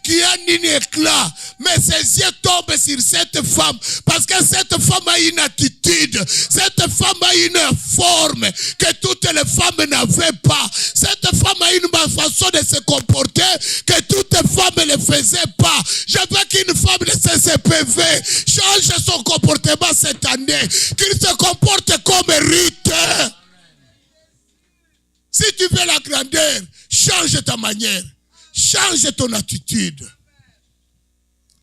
qui a ni éclat. Mais ses yeux tombent sur cette femme. Parce que cette femme a une attitude. Cette femme a une forme que toutes les femmes n'avaient pas. Cette femme a une façon de se comporter que toutes les femmes ne faisaient pas. Je veux qu'une femme de CCPV change son comportement cette année. Qu'il se comporte comme Ruth. Si tu veux la grandeur, change ta manière. Change ton attitude.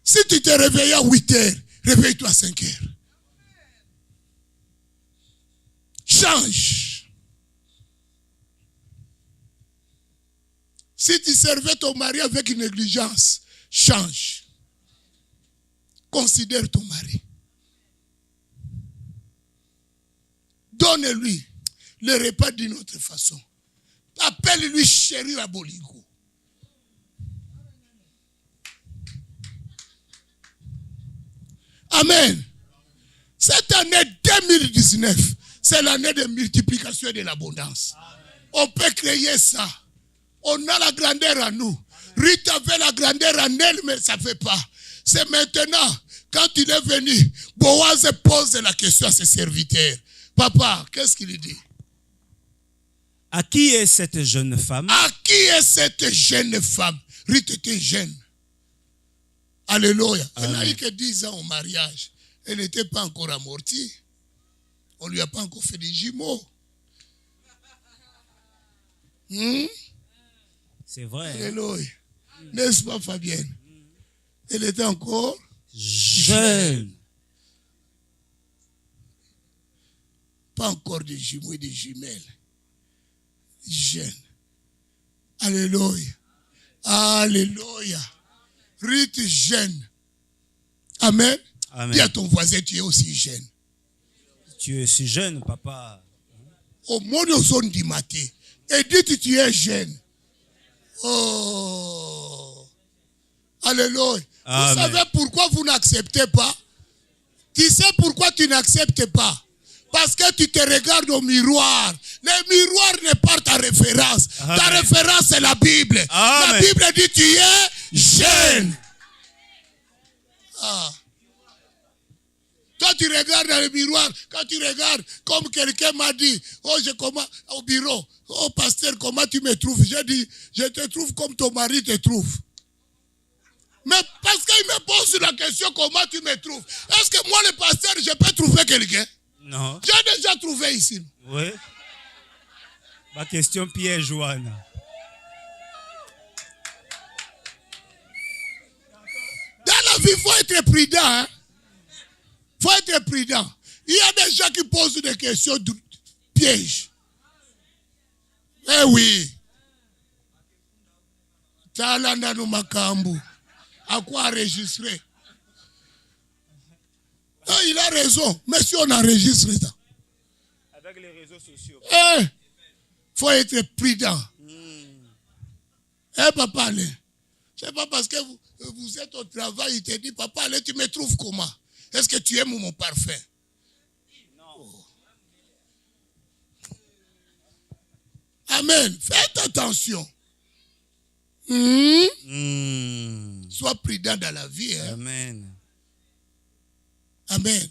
Si tu te réveilles à 8 heures, réveille-toi à 5 heures. Change. Si tu servais ton mari avec une négligence, change. Considère ton mari. Donne-lui le repas d'une autre façon. Appelle-lui chéri à Bolingo. Amen. Cette année 2019, c'est l'année de multiplication et de l'abondance. On peut créer ça. On a la grandeur en nous. Ruth avait la grandeur en elle, mais ça ne fait pas. C'est maintenant, quand il est venu, Boaz pose la question à ses serviteurs. Papa, qu'est-ce qu'il dit? À qui est cette jeune femme? À qui est cette jeune femme? Ruth était jeune. Alléluia. Elle n'a eu que 10 ans au mariage. Elle n'était pas encore amortie. On ne lui a pas encore fait des jumeaux. C'est vrai. Alléluia. N'est-ce pas, Fabienne? Elle était encore jeune. Pas encore des jumeaux et des jumelles. Jeune. Alléluia. Alléluia. Ruth jeune. Amen. Amen. Dis à ton voisin, tu es aussi jeune. Tu es si jeune, papa. Au monde où on dit maté. Et dis tu es jeune. Oh. Alléluia. Amen. Vous savez pourquoi vous n'acceptez pas? Tu sais pourquoi tu n'acceptes pas? Parce que tu te regardes au miroir. Le miroir n'est pas ta référence. Amen. Ta référence, c'est la Bible. Amen. La Bible dit tu es jeune. Ah. Toi, tu regardes dans le miroir. Quand tu regardes, comme quelqu'un m'a dit, oh, je commence au bureau. Oh, pasteur, comment tu me trouves? J'ai dit, je te trouve comme ton mari te trouve. Mais parce qu'il me pose la question, comment tu me trouves? Est-ce que moi, le pasteur, je peux trouver quelqu'un? Non. J'ai déjà trouvé ici. Oui. Ma question piège, Joanne. Dans la vie, il faut être prudent. Hein? Il faut être prudent. Il y a des gens qui posent des questions de piège. Eh oui. Talanda no makambu. À quoi enregistrer? Ah, il a raison. Mais si on enregistre ça. Avec les réseaux sociaux. Il faut être prudent. Papa, allez. C'est pas parce que vous êtes au travail, il te dit, papa, allez, tu me trouves comment? Est-ce que tu aimes mon parfum? Non. Oh. Amen. Faites attention. Sois prudent dans la vie. Hein? Amen. Amen.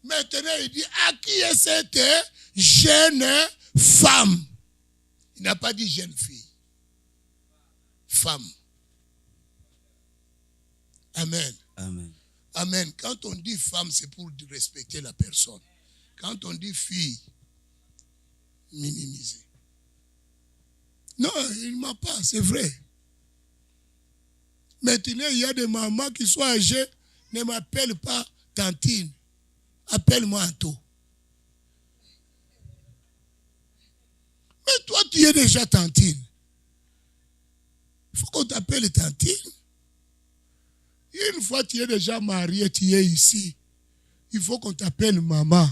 Maintenant, il dit, à qui est cette jeune femme? Il n'a pas dit jeune fille. Femme. Amen. Amen. Amen. Quand on dit femme, c'est pour respecter la personne. Quand on dit fille, minimiser. Non, il ne m'a pas, c'est vrai. Maintenant, il y a des mamans qui sont âgées, ne m'appellent pas tantine. Appelle-moi Anto. Mais toi, tu es déjà tantine. Il faut qu'on t'appelle tantine. Une fois tu es déjà marié, tu es ici. Il faut qu'on t'appelle maman.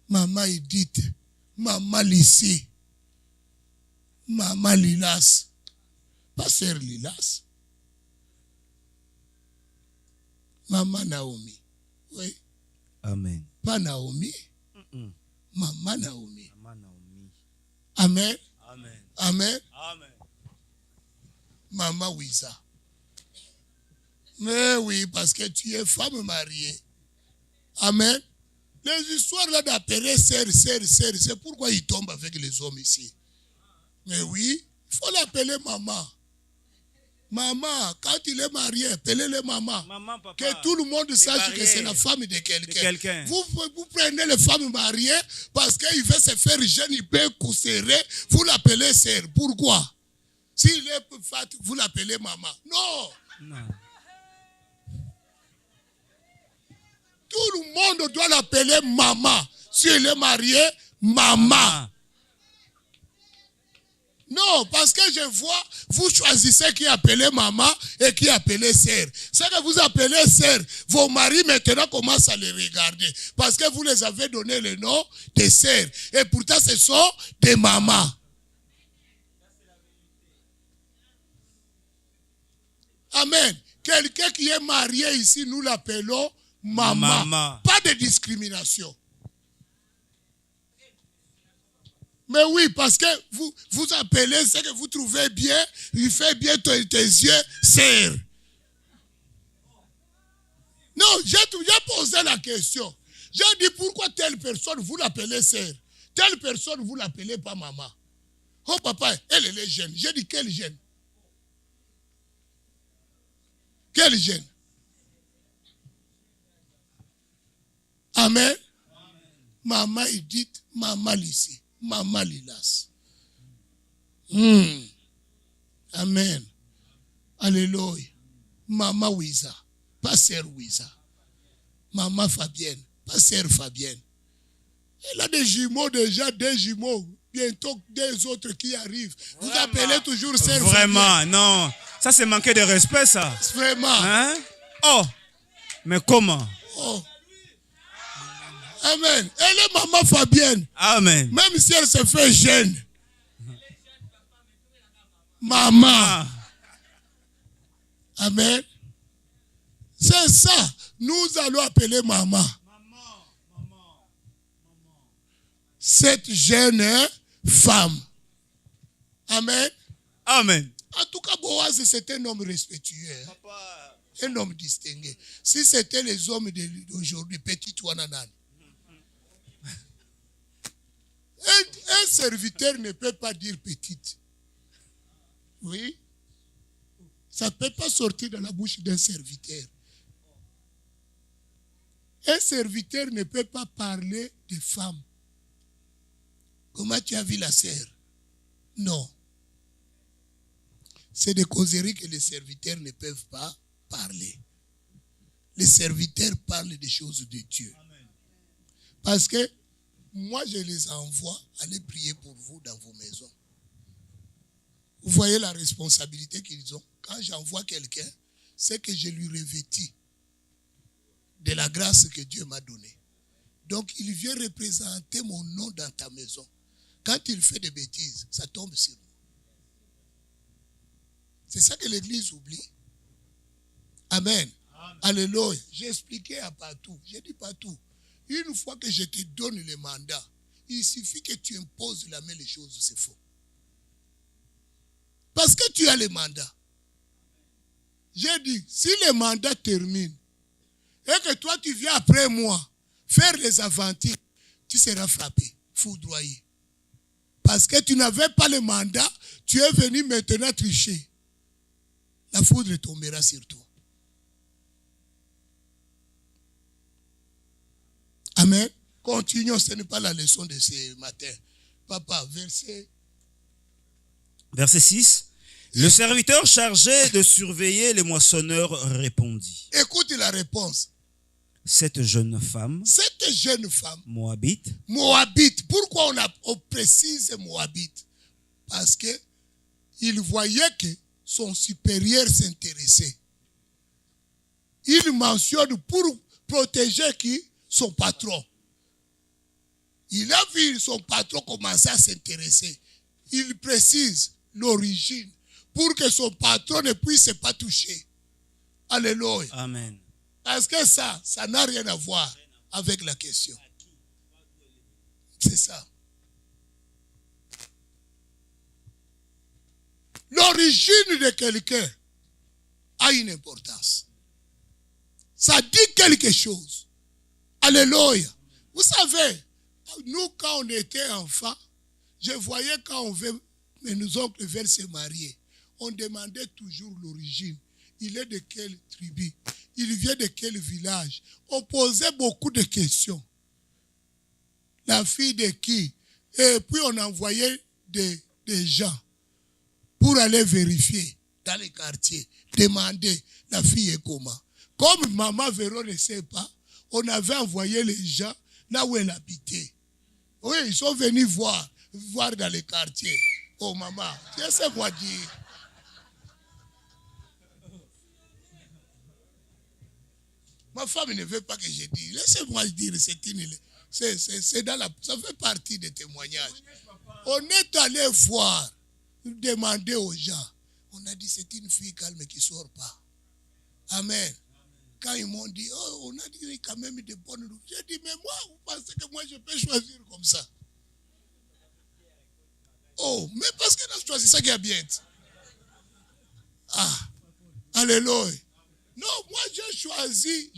Maman Edith. Maman Lissé. Maman Lilas. Pas sœur Lilas. Maman Naomi. Oui. Amen. Pas Naomi. Maman Naomi. Maman Naomi. Amen. Amen. Amen. Amen. Maman Wiza. Mais oui, parce que tu es femme mariée. Amen. Les histoires là d'appeler sœur, c'est pourquoi ils tombent avec les hommes ici. Mais oui, il faut l'appeler maman. Maman, quand il est marié, appelez-le maman. Maman, papa, que tout le monde sache que c'est la femme de quelqu'un. Vous prenez les femmes mariées parce qu'il veut se faire jeune, il peut serrer, vous l'appelez sœur. Pourquoi? S'il est fat, vous l'appelez maman. Non, Non. Tout le monde doit l'appeler maman. Si elle est mariée, maman. Non, parce que je vois, vous choisissez qui appelez maman et qui appelez sœur. Ce que vous appelez sœur, vos maris maintenant commencent à les regarder. Parce que vous les avez donné le nom de sœurs. Et pourtant, ce sont des mamans. Amen. Quelqu'un qui est marié ici, nous l'appelons maman. Maman. Pas de discrimination. Mais oui, parce que vous appelez ce que vous trouvez bien, il fait bien tes yeux, sœur. Non, j'ai posé la question. J'ai dit pourquoi telle personne vous l'appelez sœur, telle personne vous l'appelez pas maman. Oh papa, elle est jeune. J'ai dit quelle jeune? Quelle jeune? Amen. Maman, il dit maman ici. Maman Lilas. Amen. Alléluia. Maman Wiza. Pas sœur Wiza. Maman Fabienne. Pas sœur Fabienne. Elle a des jumeaux déjà, des jumeaux. Bientôt des autres qui arrivent. Vous appelez toujours sœur Fabienne. Vraiment, non. Ça, c'est manquer de respect, ça. Vraiment. Hein? Oh. Mais comment? Oh. Amen. Elle est maman Fabienne. Amen. Même si elle se fait jeune. Maman. Amen. C'est ça. Nous allons appeler maman. Cette jeune femme. Amen. Amen. En tout cas, Boaz, c'est un homme respectueux. Un homme distingué. Si c'était les hommes d'aujourd'hui, petit Wananan. Un serviteur ne peut pas dire petite. Oui. Ça ne peut pas sortir de la bouche d'un serviteur. Un serviteur ne peut pas parler de femme. Comment tu as vu la sœur? Non. C'est des causeries que les serviteurs ne peuvent pas parler. Les serviteurs parlent des choses de Dieu. Parce que moi, je les envoie aller prier pour vous dans vos maisons. Vous voyez la responsabilité qu'ils ont. Quand j'envoie quelqu'un, c'est que je lui revêtis de la grâce que Dieu m'a donnée. Donc, il vient représenter mon nom dans ta maison. Quand il fait des bêtises, ça tombe sur moi. C'est ça que l'Église oublie. Amen. Alléluia. J'ai expliqué à partout. J'ai dit partout. Une fois que je te donne le mandat, il suffit que tu imposes la main, les choses, c'est faux. Parce que tu as le mandat. J'ai dit, si le mandat termine, et que toi tu viens après moi, faire les aventures, tu seras frappé, foudroyé. Parce que tu n'avais pas le mandat, tu es venu maintenant tricher. La foudre tombera sur toi. Amen. Continuons, ce n'est pas la leçon de ce matin. Papa, Verset 6. Le serviteur chargé de surveiller les moissonneurs répondit. Écoute la réponse. Cette jeune femme, Moabite. Pourquoi on précise Moabite? Parce que il voyait que son supérieur s'intéressait. Il mentionne pour protéger qui? Son patron. Il a vu son patron commencer à s'intéresser. Il précise l'origine pour que son patron ne puisse pas toucher. Alléluia. Amen. Parce que ça n'a rien à voir avec la question. C'est ça. L'origine de quelqu'un a une importance. Ça dit quelque chose. Alléluia. Vous savez, nous quand on était enfants, je voyais quand nos oncles veulent se marier, on demandait toujours l'origine. Il est de quelle tribu? Il vient de quel village? On posait beaucoup de questions. La fille de qui? Et puis on envoyait des gens pour aller vérifier dans les quartiers, demander la fille est comment. Comme maman Véro ne sait pas, on avait envoyé les gens là où elle habitait. Oui, ils sont venus voir dans les quartiers. Oh maman, laissez-moi dire. Ma femme ne veut pas que je dise. Laissez-moi dire, c'est dans la, ça fait partie des témoignages. On est allé voir, demander aux gens. On a dit c'est une fille calme qui ne sort pas. Amen. Quand ils m'ont dit, oh, on a dit quand même des bonnes nouvelles. J'ai dit, mais moi, vous pensez que moi je peux choisir comme ça? Oh, mais parce qu'elle a choisi ça qui est bien. Ah, alléluia. Non, moi j'ai choisi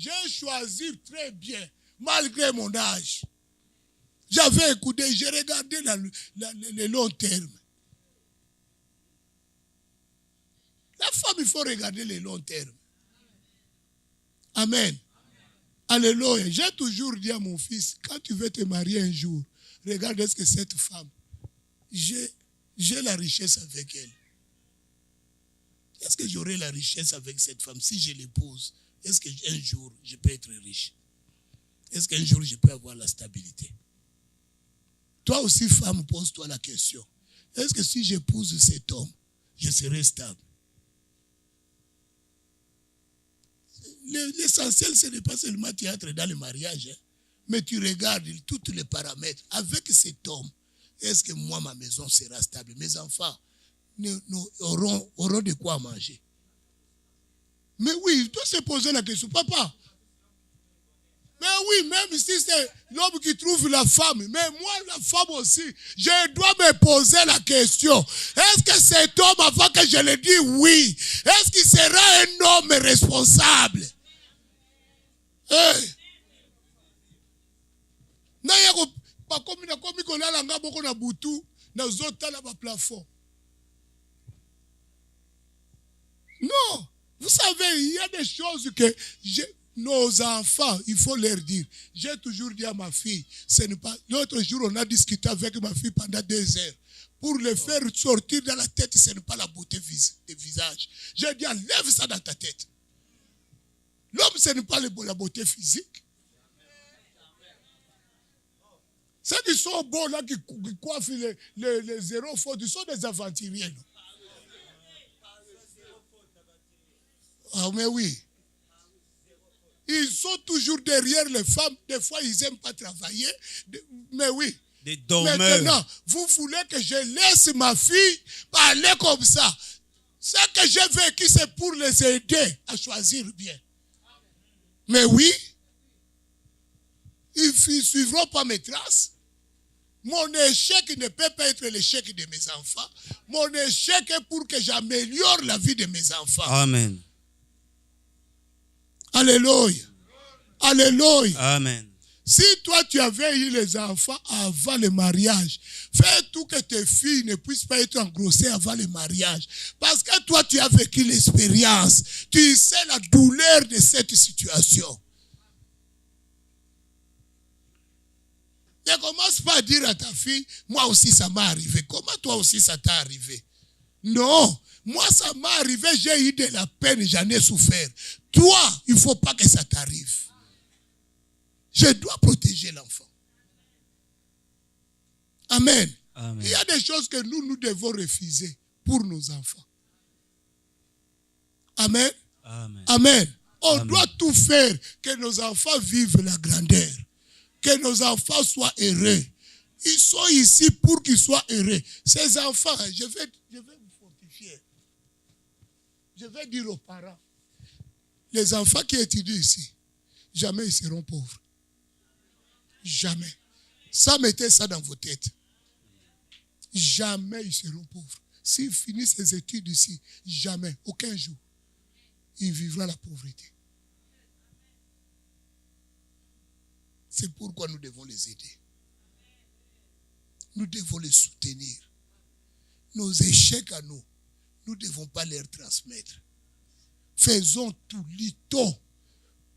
très bien, malgré mon âge. J'avais écouté, j'ai regardé le long terme. La femme, il faut regarder le long terme. Amen. Alléluia. J'ai toujours dit à mon fils, quand tu veux te marier un jour, regarde est-ce que cette femme, j'ai la richesse avec elle. Est-ce que j'aurai la richesse avec cette femme si je l'épouse? Est-ce qu'un jour, je peux être riche? Est-ce qu'un jour, je peux avoir la stabilité? Toi aussi, femme, pose-toi la question. Est-ce que si j'épouse cet homme, je serai stable? L'essentiel, ce n'est pas seulement tu entres dans le mariage, hein, mais tu regardes tous les paramètres. Avec cet homme, est-ce que moi, ma maison sera stable? Mes enfants nous auront de quoi manger. Mais oui, il doit se poser la question. Papa, mais oui, même si c'est l'homme qui trouve la femme, mais moi, la femme aussi, je dois me poser la question. Est-ce que cet homme, avant que je le dise oui, est-ce qu'il sera un homme responsable? Hey. Non, vous savez, il y a des choses que nos enfants, il faut leur dire. J'ai toujours dit à ma fille, ce n'est pas. L'autre jour, on a discuté avec ma fille pendant 2 heures. Pour le faire sortir dans la tête, ce n'est pas la beauté du visage. J'ai dit, enlève ça dans ta tête. L'homme, ce n'est pas la beauté physique. Ceux qui sont beaux là, qui coiffent les zéros fautes, ils sont des aventuriers. Non? Ah, mais oui. Ils sont toujours derrière les femmes. Des fois, ils n'aiment pas travailler. Mais oui. Des dormeurs. Maintenant, vous voulez que je laisse ma fille parler comme ça. Ce que j'ai vécu, c'est pour les aider à choisir bien. Mais oui, ils ne suivront pas mes traces. Mon échec ne peut pas être l'échec de mes enfants. Mon échec est pour que j'améliore la vie de mes enfants. Amen. Alléluia. Alléluia. Amen. Si toi tu avais eu les enfants avant le mariage, fais tout que tes filles ne puissent pas être engrossées avant le mariage. Parce que toi tu as vécu l'expérience. Tu sais la douleur de cette situation. Ne commence pas à dire à ta fille, moi aussi ça m'est arrivé. Comment toi aussi ça t'est arrivé? Non, moi ça m'est arrivé, j'ai eu de la peine, j'en ai souffert. Toi, il ne faut pas que ça t'arrive. Je dois protéger l'enfant. Amen. Amen. Il y a des choses que nous devons refuser pour nos enfants. Amen. Amen. Amen. On Amen. doit tout faire que nos enfants vivent la grandeur. Que nos enfants soient heureux. Ils sont ici pour qu'ils soient heureux. Ces enfants, je vais vous fortifier. Je vais dire aux parents, les enfants qui étudient ici, jamais ils seront pauvres. Jamais. Ça, mettez ça dans vos têtes. Jamais ils seront pauvres. S'ils finissent les études ici, jamais, aucun jour, ils vivront la pauvreté. C'est pourquoi nous devons les aider. Nous devons les soutenir. Nos échecs à nous, nous ne devons pas les transmettre. Faisons tout, luttons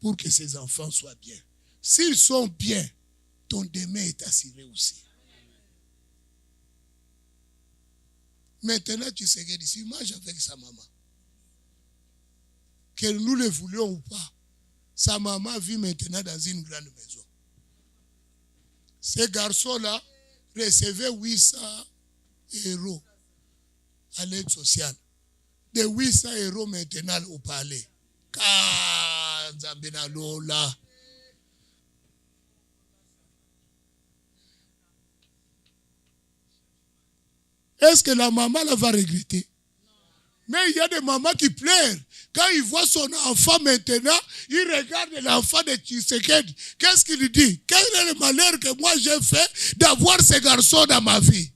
pour que ces enfants soient bien. S'ils sont bien, ton demain est assuré aussi. Maintenant, tu sais que d'ici, mange avec sa maman. que nous le voulions ou pas, sa maman vit maintenant dans une grande maison. Ce garçon-là recevait 800 € à l'aide sociale. De 800 € maintenant au palais. Est-ce que la maman la va regretter? Mais il y a des mamans qui pleurent. Quand ils voient son enfant maintenant, ils regardent l'enfant de Tshisekedi. Qu'est-ce qu'il dit? Quel est le malheur que moi j'ai fait d'avoir ce garçon dans ma vie?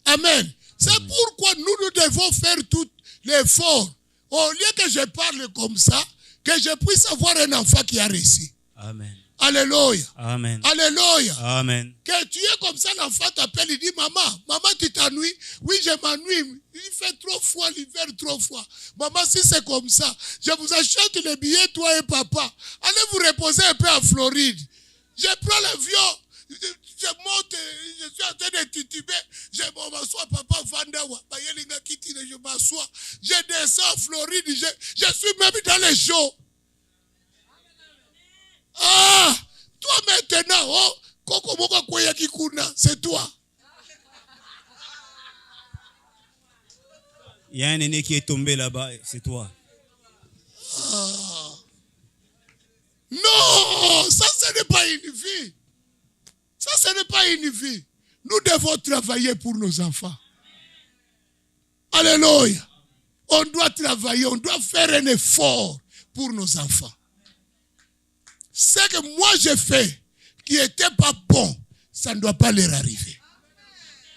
Amen. C'est pourquoi nous devons faire tout l'effort. Au lieu que je parle comme ça, que je puisse avoir un enfant qui a réussi. Amen. Alléluia. Amen. Alléluia. Amen. Que tu es comme ça, l'enfant t'appelle, il dit, maman, tu t'ennuies? Oui, je m'ennuie. Il fait trop froid, l'hiver trop froid. Maman, si c'est comme ça, je vous achète les billets, toi et papa. Allez vous reposer un peu en Floride. Je prends l'avion, je monte, je suis en train de tituber. Je m'assois, papa, Vandawa, je m'assois. Je descends en Floride, je suis même dans les shows. Ah, toi maintenant, oh, c'est toi. Il y a un aîné qui est tombé là-bas, c'est toi. Ah. Non, ça ce n'est pas une vie. Ça ce n'est pas une vie. Nous devons travailler pour nos enfants. Alléluia. On doit travailler, on doit faire un effort pour nos enfants. Ce que moi j'ai fait, qui n'était pas bon, ça ne doit pas leur arriver.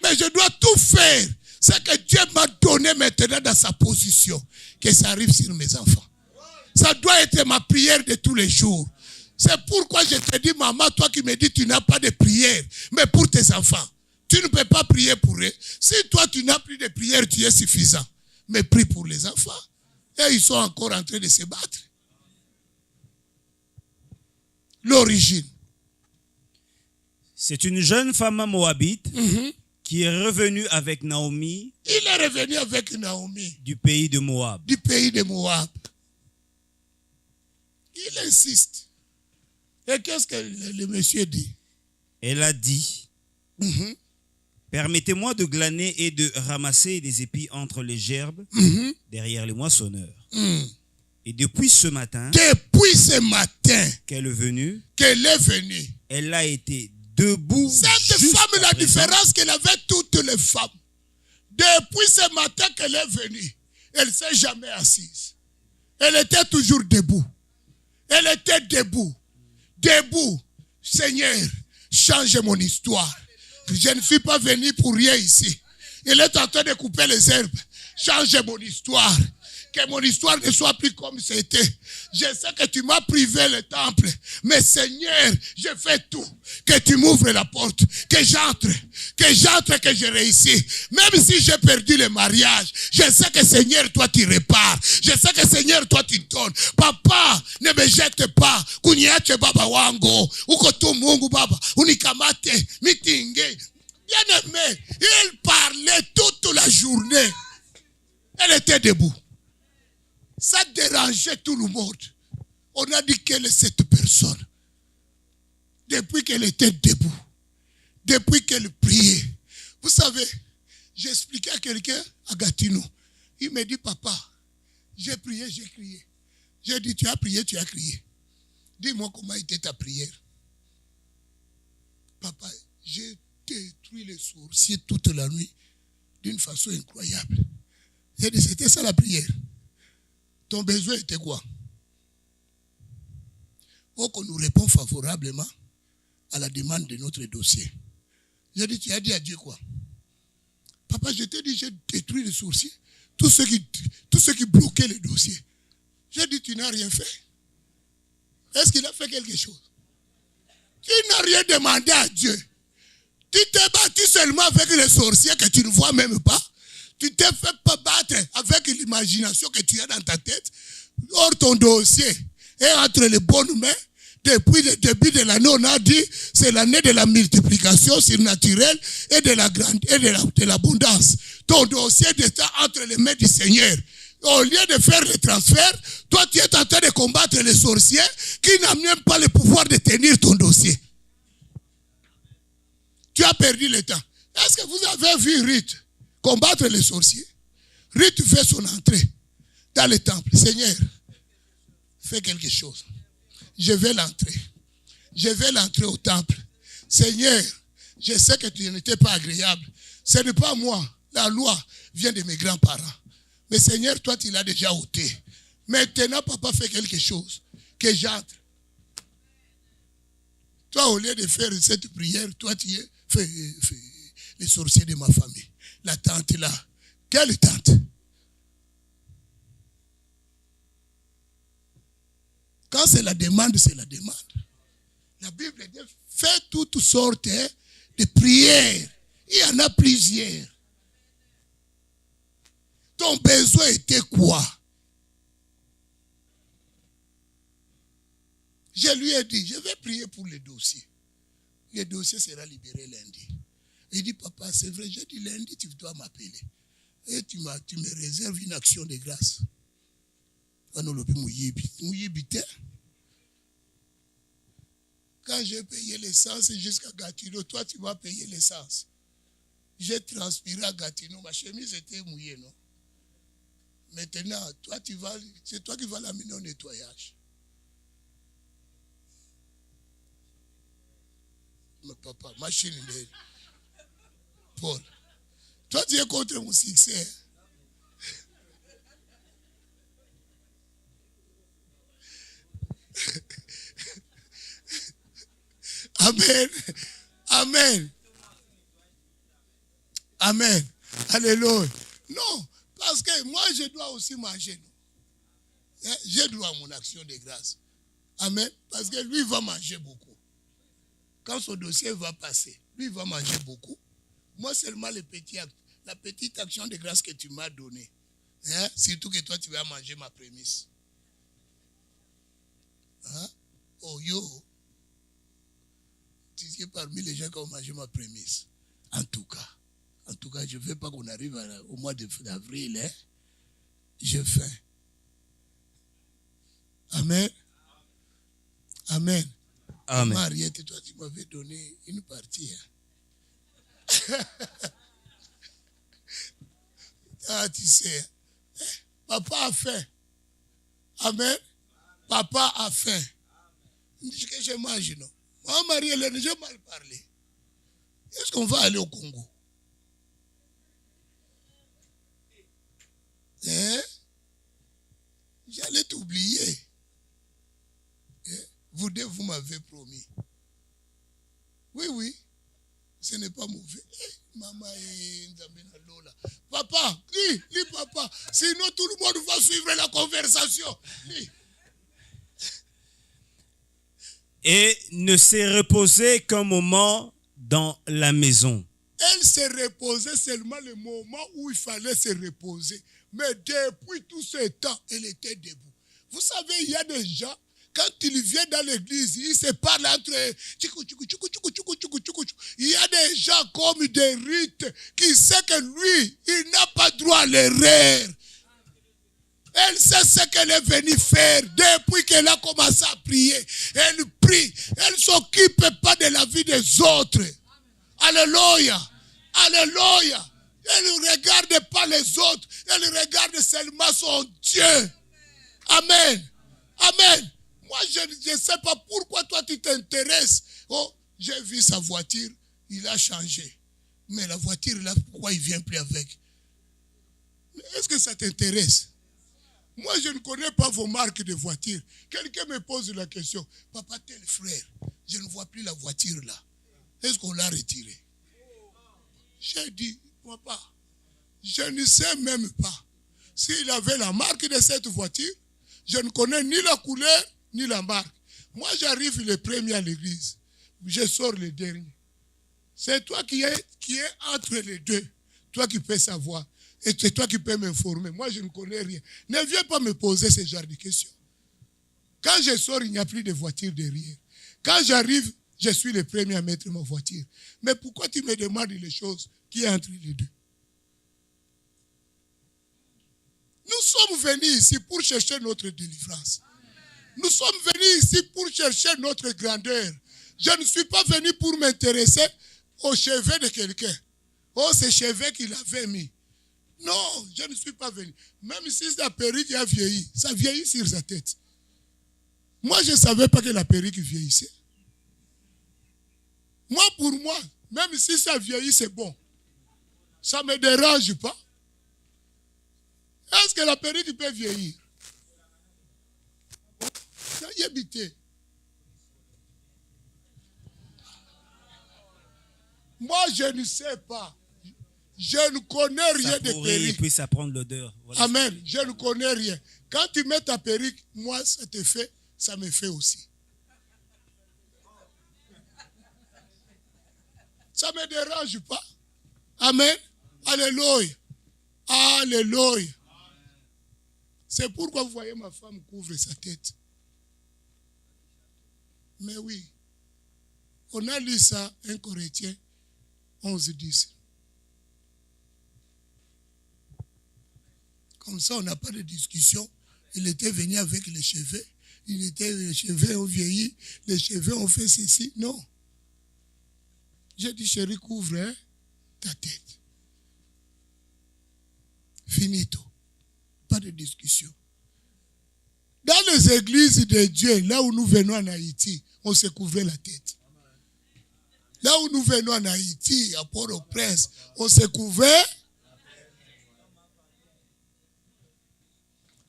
Mais je dois tout faire, ce que Dieu m'a donné maintenant dans sa position, que ça arrive sur mes enfants. Ça doit être ma prière de tous les jours. C'est pourquoi je te dis, maman, toi qui me dis tu n'as pas de prière, mais pour tes enfants, tu ne peux pas prier pour eux. Si toi tu n'as plus de prière, tu es suffisant. Mais prie pour les enfants. Et ils sont encore en train de se battre. L'origine. C'est une jeune femme moabite qui est revenue avec Naomi. Il est revenu avec Naomi. Du pays de Moab. Du pays de Moab. Il insiste. Et qu'est-ce que le monsieur dit? Elle a dit, permettez-moi de glaner et de ramasser des épis entre les gerbes derrière les moissonneurs. Et depuis ce matin, qu'elle est venue, elle a été debout. Cette femme, la différence qu'elle avait toutes les femmes. Depuis ce matin qu'elle est venue, elle ne s'est jamais assise. Elle était toujours debout. Elle était debout. Debout. Seigneur, change mon histoire. Je ne suis pas venu pour rien ici. Il est en train de couper les herbes. Change mon histoire. Que mon histoire ne soit plus comme c'était. Je sais que tu m'as privé le temple. Mais Seigneur, je fais tout. Que tu m'ouvres la porte. Que j'entre, que je réussis. Même si j'ai perdu le mariage. Je sais que Seigneur, toi tu répares. Je sais que Seigneur, toi tu donnes. Papa, ne me jette pas. Kunyache baba wango. Uko mungu baba. Unikamate. Mitinge. Bien aimé. Il parlait toute la journée. Elle était debout. Ça dérangeait tout le monde. On a dit quelle est cette personne. Depuis qu'elle était debout. Depuis qu'elle priait. Vous savez, j'expliquais à quelqu'un à Gatineau. Il me dit, papa, j'ai prié, j'ai crié. J'ai dit, tu as prié, tu as crié. Dis-moi comment était ta prière. Papa, j'ai détruit les sourcils toute la nuit d'une façon incroyable. J'ai dit, c'était ça la prière. Ton besoin était quoi? Pour qu'on nous répond favorablement à la demande de notre dossier. J'ai dit, tu as dit à Dieu quoi? Papa, je t'ai dit, j'ai détruit les sourcils. Tous ceux qui bloquaient le dossier. J'ai dit, tu n'as rien fait. Est-ce qu'il a fait quelque chose? Tu n'as rien demandé à Dieu. Tu t'es battu seulement avec les sorciers que tu ne vois même pas. Tu t'es fait pas battre avec l'imagination que tu as dans ta tête. Or, ton dossier est entre les bonnes mains. Depuis le début de l'année, on a dit c'est l'année de la multiplication surnaturelle et de la grande et de l'abondance. ton dossier est entre les mains du Seigneur. Au lieu de faire le transfert, toi tu es en train de combattre les sorciers qui n'ont même pas le pouvoir de tenir ton dossier. Tu as perdu le temps. Est-ce que vous avez vu Ruth combattre les sorciers? Ruth fait son entrée dans le temple. Seigneur, fais quelque chose. Je vais l'entrer. Je vais l'entrer au temple. Seigneur, je sais que tu n'étais pas agréable. Ce n'est pas moi. La loi vient de mes grands-parents. Mais Seigneur, toi, tu l'as déjà ôté. Maintenant, papa fait quelque chose. Que j'entre. Toi, au lieu de faire cette prière, toi, tu es fais les sorciers de ma famille. La tante là. Quelle tante? Quand c'est la demande, c'est la demande. La Bible dit, fais toutes sortes de prières. Il y en a plusieurs. Ton besoin était quoi? Je lui ai dit, je vais prier pour le dossier. Le dossier sera libéré lundi. Il dit, papa, c'est vrai, j'ai dit lundi, tu dois m'appeler. Et tu me réserves une action de grâce. Quand j'ai payé l'essence jusqu'à Gatineau, toi tu vas payer l'essence. J'ai transpiré à Gatineau, ma chemise était mouillée, non? Maintenant, toi c'est toi qui vas l'amener au nettoyage. Mais papa, machine de Paul. Toi tu es contre mon succès. Amen. Amen. Amen. Alléluia. Non, parce que moi, je dois aussi manger. J'ai droit à mon action de grâce. Amen. Parce que lui, il va manger beaucoup. Quand son dossier va passer, lui, il va manger beaucoup. Moi, seulement la petite action de grâce que tu m'as donnée. Surtout que toi, tu vas manger ma prémisse. Oh yo. Tu es parmi les gens qui ont mangé ma prémisse. En tout cas, je ne veux pas qu'on arrive au mois d'avril. J'ai faim. Amen. Amen. Amen. Mariette, toi, tu m'avais donné une partie. Ah, tu sais. Papa a faim. Amen. Papa a faim. Ce que je mange, non? Moi, Marie-Hélène, j'ai mal parlé. Est-ce qu'on va aller au Congo? J'allais t'oublier. Vous deux, vous m'avez promis. Oui. Ce n'est pas mauvais. Maman et Lola. Papa, dis papa. Sinon, tout le monde va suivre la conversation. Et ne s'est reposé qu'un moment dans la maison. Elle s'est reposée seulement le moment où il fallait se reposer. Mais depuis tout ce temps, elle était debout. Vous savez, il y a des gens, quand ils viennent dans l'église, ils se parlent entre eux. Il y a des gens comme des rites qui savent que lui, il n'a pas droit à l'erreur. Elle sait ce qu'elle est venue faire depuis qu'elle a commencé à prier. Elle prie. Elle ne s'occupe pas de la vie des autres. Alléluia. Alléluia. Elle ne regarde pas les autres. Elle regarde seulement son Dieu. Amen. Amen. Moi, je ne sais pas pourquoi toi tu t'intéresses. Oh, j'ai vu sa voiture. Il a changé. Mais la voiture là, pourquoi il ne vient plus avec? Est-ce que ça t'intéresse? Moi, je ne connais pas vos marques de voiture. Quelqu'un me pose la question. Papa, tel frère, je ne vois plus la voiture là. Est-ce qu'on l'a retirée? J'ai dit, papa, je ne sais même pas s'il avait la marque de cette voiture. Je ne connais ni la couleur, ni la marque. Moi, j'arrive le premier à l'église. Je sors le dernier. C'est toi qui es entre les deux. Toi qui peux savoir. Et c'est toi qui peux m'informer. Moi, je ne connais rien. Ne viens pas me poser ce genre de questions. Quand je sors, il n'y a plus de voiture derrière. Quand j'arrive, je suis le premier à mettre ma voiture. Mais pourquoi tu me demandes les choses qui sont entre les deux? Nous sommes venus ici pour chercher notre délivrance. Nous sommes venus ici pour chercher notre grandeur. Je ne suis pas venu pour m'intéresser aux cheveux de quelqu'un. Oh, ces cheveux qu'il avait mis. Non, je ne suis pas venu. Même si sa perruque a vieilli, ça vieillit sur sa tête. Moi, je ne savais pas que la perruque vieillissait. Moi, pour moi, même si ça vieillit, c'est bon. Ça ne me dérange pas. Est-ce que la perruque peut vieillir? Ça y est habité. Moi, je ne sais pas. Je ne connais rien de perruque. Et puis ça prend l'odeur. Voilà. Amen. Je ne connais rien. Quand tu mets ta perruque, moi, ça te fait, ça me fait aussi. Ça ne me dérange pas. Amen. Alléluia. Alléluia. C'est pourquoi vous voyez ma femme couvre sa tête. Mais oui. On a lu ça, 1 Corinthiens 11:10. Comme ça, on n'a pas de discussion. Il était venu avec les cheveux. Les cheveux ont vieilli. Les cheveux ont fait ceci. Non. J'ai dit, chérie, couvre ta tête. Finito. Pas de discussion. Dans les églises de Dieu, là où nous venons en Haïti, on se couvrait la tête. Là où nous venons en Haïti, à Port-au-Prince, on se couvrait.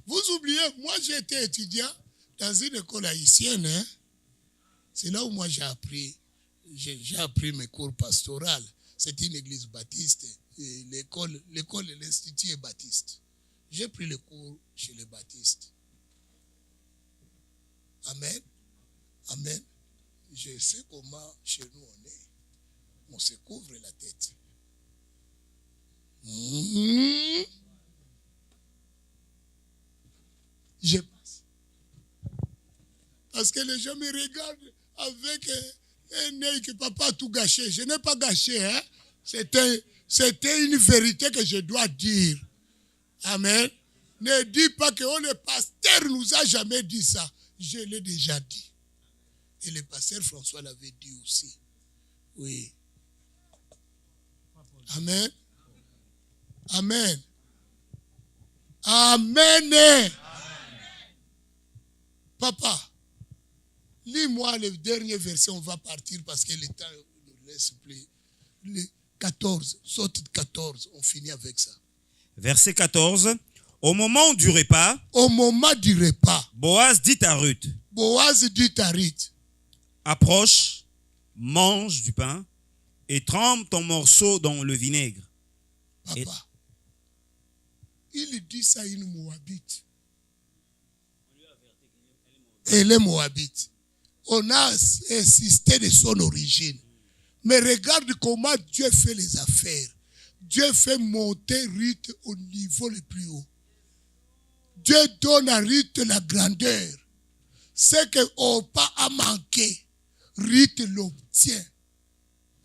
Vous oubliez, moi j'ai été étudiant dans une école haïtienne. Hein? C'est là où moi j'ai appris mes cours pastoraux. C'est une église baptiste. L'école de l'Institut est baptiste. J'ai pris les cours chez les baptistes. Amen. Amen. Je sais comment chez nous on est. On se couvre la tête. Je passe. Parce que les gens me regardent avec un œil que papa a tout gâché. Je n'ai pas gâché. Hein? C'était une vérité que je dois dire. Amen. Ne dis pas que le pasteur nous a jamais dit ça. Je l'ai déjà dit. Et le pasteur François l'avait dit aussi. Oui. Amen. Amen. Amen. Papa, lis-moi le dernier verset, on va partir parce que le temps ne laisse plus. Le 14, saute 14, on finit avec ça. Verset 14. Au moment du repas, Boaz dit à Ruth, approche, mange du pain et trempe ton morceau dans le vinaigre. Papa, il dit ça à une Moabite. Elle est Moabite. On a insisté de son origine. Mais regarde comment Dieu fait les affaires. Dieu fait monter Ruth au niveau le plus haut. Dieu donne à Ruth la grandeur. Ce que Orpa a manqué, Ruth l'obtient.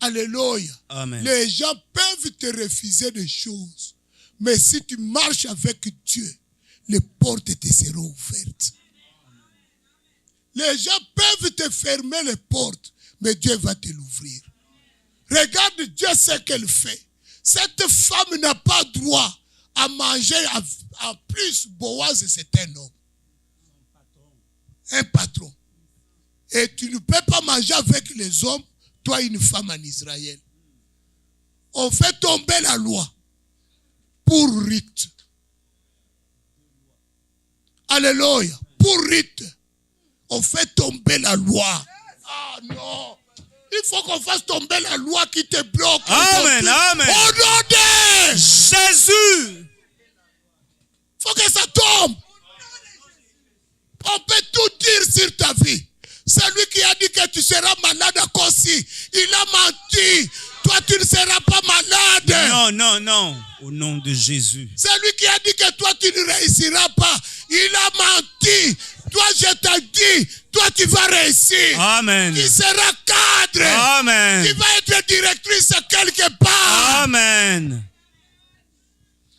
Alléluia. Amen. Les gens peuvent te refuser des choses. Mais si tu marches avec Dieu, les portes te seront ouvertes. Les gens peuvent te fermer les portes, mais Dieu va te l'ouvrir. Regarde Dieu ce qu'elle fait. Cette femme n'a pas droit à manger. En plus, Boaz, c'est un homme. Un patron. Et tu ne peux pas manger avec les hommes, toi une femme en Israël. On fait tomber la loi pour Ruth. Alléluia. Pour Ruth. On fait tomber la loi. Ah non. Il faut qu'on fasse tomber la loi qui te bloque. Amen, amen. Au nom de Jésus. Il faut que ça tombe. On peut tout dire sur ta vie. Celui qui a dit que tu seras malade à Kossi, il a menti. Toi, tu ne seras pas malade. Non, non, non. Au nom de Jésus. Celui qui a dit que toi, tu ne réussiras pas, il a menti. Toi, je t'ai dit, toi, tu vas réussir. Amen. Tu seras cadre. Amen. Tu vas être directrice quelque part. Amen.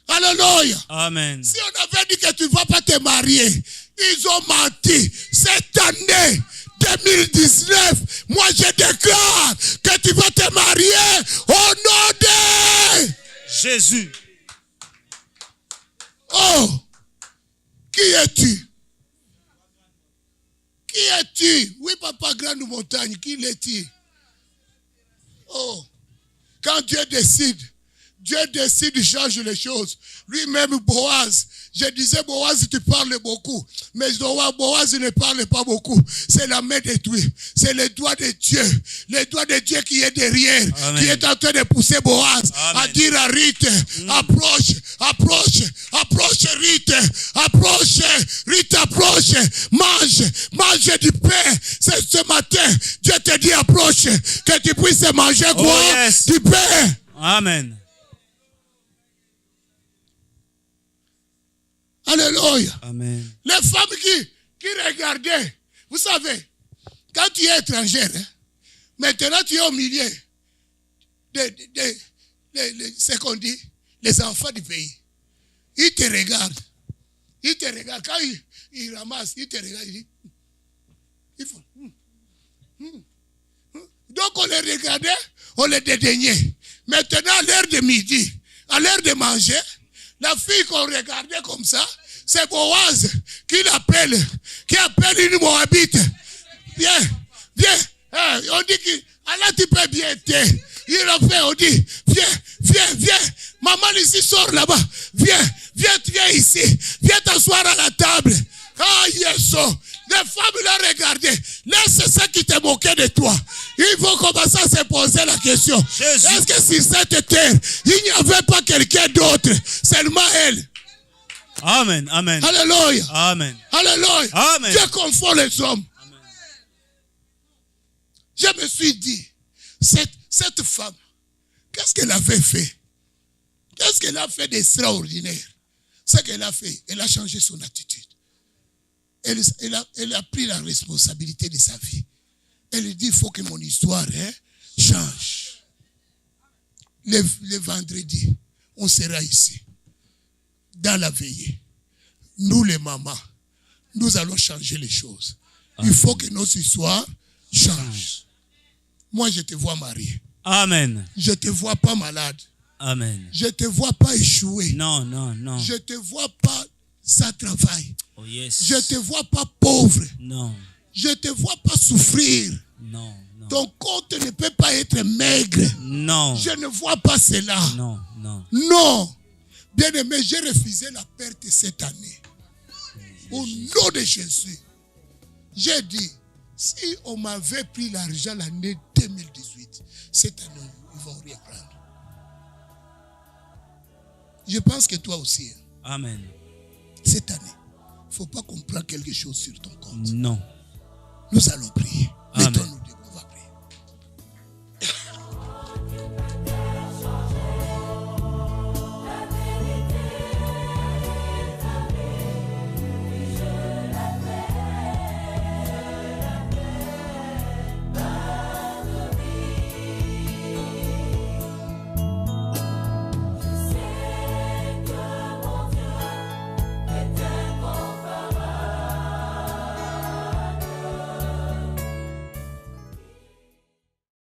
Alléluia. Amen. Si on avait dit que tu ne vas pas te marier, ils ont menti. Cette année 2019, moi je déclare que tu vas te marier au nom de Jésus. Oh, qui es-tu? Qui es-tu? Oui, papa, grande montagne, qui es-tu? Oh, quand Dieu décide de changer les choses. Lui-même, Boaz, je disais, Boaz, tu parles beaucoup. Mais Boaz ne parle pas beaucoup. C'est la main de Dieu. C'est le doigt de Dieu. Le doigt de Dieu qui est derrière. Amen. Qui est en train de pousser Boaz. Amen. À dire à Ruth, approche, Ruth. Approche, Ruth, approche. Mange du pain. C'est ce matin, Dieu te dit approche. Que tu puisses manger quoi? Oh, yes. Du pain. Amen. Alléluia. Amen. Les femmes qui regardaient, vous savez, quand tu es étrangère, maintenant tu es au milieu de ce qu'on dit, les enfants du pays. Ils te regardent. Quand ils ramassent, ils te regardent. Ils font. Donc on les regardait, on les dédaignait. Maintenant, à l'heure de midi, à l'heure de manger, la fille qu'on regardait comme ça, c'est Boaz qui appelle une Moabite. Viens. On dit qu'Allah, tu peux bien t'aider. Il a fait, on dit, viens. Maman ici sort là-bas. Viens ici. Viens t'asseoir à la table. Ah, yes. Les femmes l'ont regardé. Laisse ceux qui te moquaient de toi. Ils vont commencer à se poser la question. Jésus. Est-ce que sur cette terre, il n'y avait pas quelqu'un d'autre? Seulement elle. Amen. Alléluia. Amen. Alléluia. Amen. Dieu confond les hommes. Amen. Je me suis dit, cette femme, qu'est-ce qu'elle avait fait? Qu'est-ce qu'elle a fait d'extraordinaire? Ce qu'elle a fait, elle a changé son attitude. Elle a pris la responsabilité de sa vie. Elle dit, il faut que mon histoire change. Le vendredi, on sera ici. Dans la veillée. Nous les mamans, nous allons changer les choses. Amen. Il faut que notre histoire change. Moi, je te vois marié. Amen. Je te vois pas malade. Amen. Je te vois pas échoué. Non. Je te vois pas sans travail. Oh yes. Je te vois pas pauvre. Non. Je te vois pas souffrir. Non. Ton compte ne peut pas être maigre. Non. Je ne vois pas cela. Non. Bien-aimé, j'ai refusé la perte cette année. Au nom de Jésus. J'ai dit, si on m'avait pris l'argent l'année 2018, cette année, ils vont rien prendre. Je pense que toi aussi. Amen. Cette année, il ne faut pas qu'on prenne quelque chose sur ton compte. Non. Nous allons prier. Mettons-nous